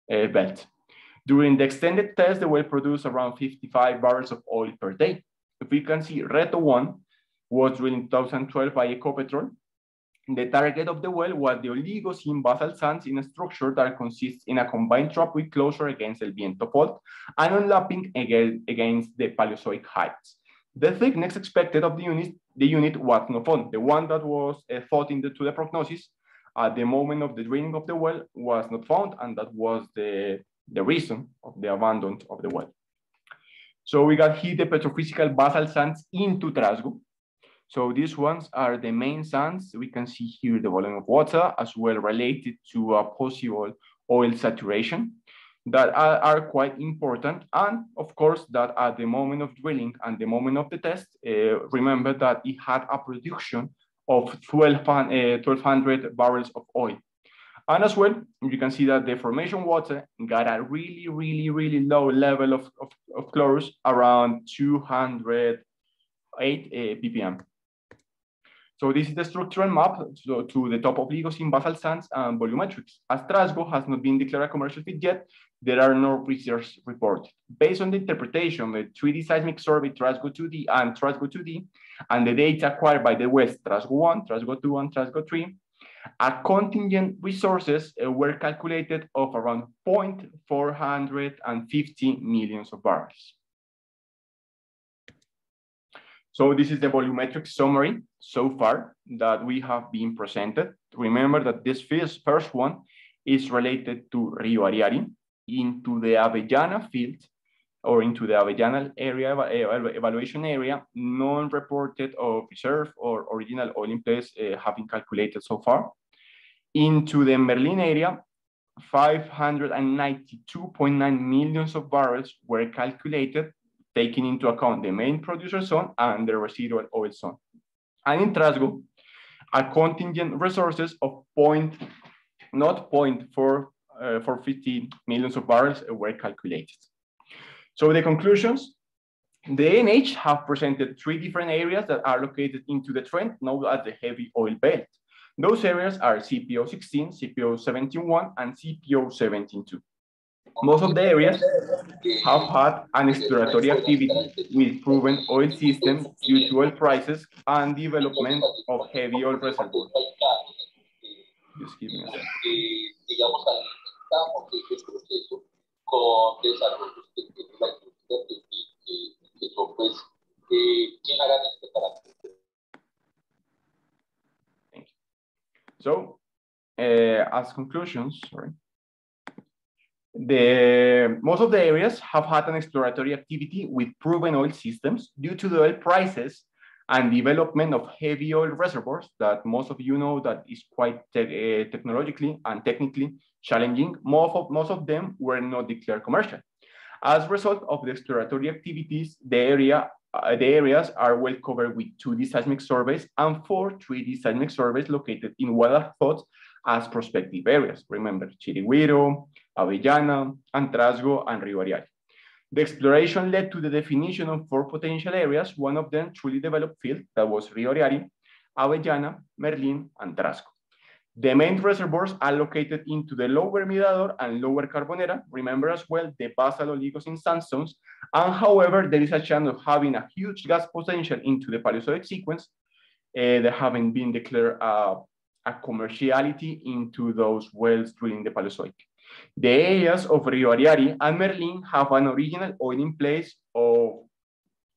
belt. During the extended test, the well produced around 55 barrels of oil per day. If we can see, Reto 1 was drilled in 2012 by Ecopetrol. The target of the well was the Oligocene basalt sands in a structure that consists in a combined trap with closure against El Viento fault and unlapping against the Paleozoic heights. The thickness expected of the unit was not found. The one that was thought into the prognosis at the moment of the drilling of the well was not found, and that was the reason of the abandonment of the well. So we got here the petrophysical basalt sands into Trasgo. So these ones are the main sands. We can see here the volume of water as well related to a possible oil saturation that are quite important. And of course, that at the moment of drilling and the moment of the test, remember that it had a production of 1,200 barrels of oil. And as well, you can see that the formation water got a really low level of chlorus, around 208 ppm. So this is the structural map to the top of Oligocene basalt sands and volumetrics. As Trasgo has not been declared a commercial fit yet, there are no research reported. Based on the interpretation of the 3D seismic survey Trasgo 2D and Trasgo 2D, and the data acquired by the wells Trasgo 1, Trasgo 2, and Trasgo 3, a contingent resources were calculated of around 450 millions of barrels. So this is the volumetric summary so far that we have been presented. Remember that this first one is related to Rio Ariari into the Avellana field or into the Avellana area, evaluation area, non-reported of reserve or original oil in place have been calculated so far. Into the Merlin area, 592.9 million of barrels were calculated, taking into account the main producer zone and the residual oil zone. And in Trasgo, a contingent resources of 450 millions of barrels were calculated. So the conclusions, the ANH have presented 3 different areas that are located into the trend known as the heavy oil belt. Those areas are CPO-16, CPO-71, and CPO-72. Most of the areas have had an exploratory activity with proven oil systems due to oil prices and development of heavy oil reservoirs. Just give me a second. Thank you. So, as conclusions, most of the areas have had an exploratory activity with proven oil systems due to the oil prices and development of heavy oil reservoirs that most of you know that is quite technologically and technically challenging. Most of them were not declared commercial. As a result of the exploratory activities, the areas are well covered with 2D seismic surveys and 4 3D seismic surveys located in what are thought as prospective areas. Remember, Chiriguiro, Avellana, Trasgo, and Rio Ariari. The exploration led to the definition of 4 potential areas, one of them truly developed field that was Rio Ariari, Avellana, Merlin, and Trasgo. The main reservoirs are located into the lower Mirador and lower Carbonera. Remember as well the basal oligocene sandstones. And however, there is a chance of having a huge gas potential into the Paleozoic sequence that haven't been declared a commerciality into those wells during the Paleozoic. The areas of Rio Ariari and Merlin have an original oil in place of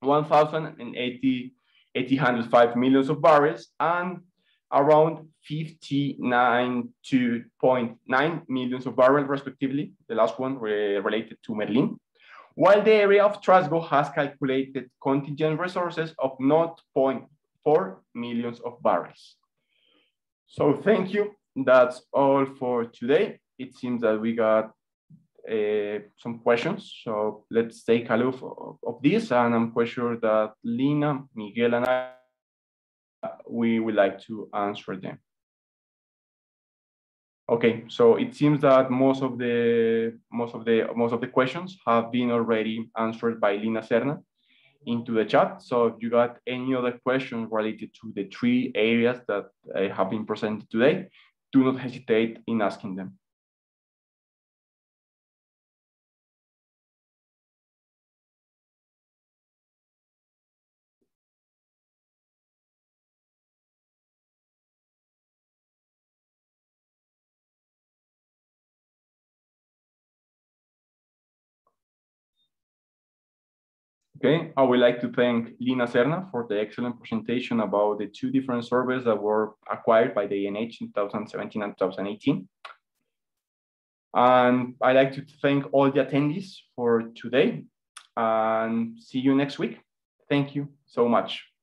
1,805 millions of barrels and around 59.9 millions of barrels respectively, the last one related to Merlin, while the area of Trasgo has calculated contingent resources of 0.4 millions of barrels. So thank you, that's all for today. It seems that we got some questions, so let's take a look of this, and I'm quite sure that Lina, Miguel, and I, we would like to answer them. Okay, so it seems that most of the questions have been already answered by Lina Serna into the chat. So if you got any other questions related to the 3 areas that have been presented today, do not hesitate in asking them. Okay, I would like to thank Lina Serna for the excellent presentation about the 2 different surveys that were acquired by the ANH in 2017 and 2018. And I'd like to thank all the attendees for today and see you next week. Thank you so much.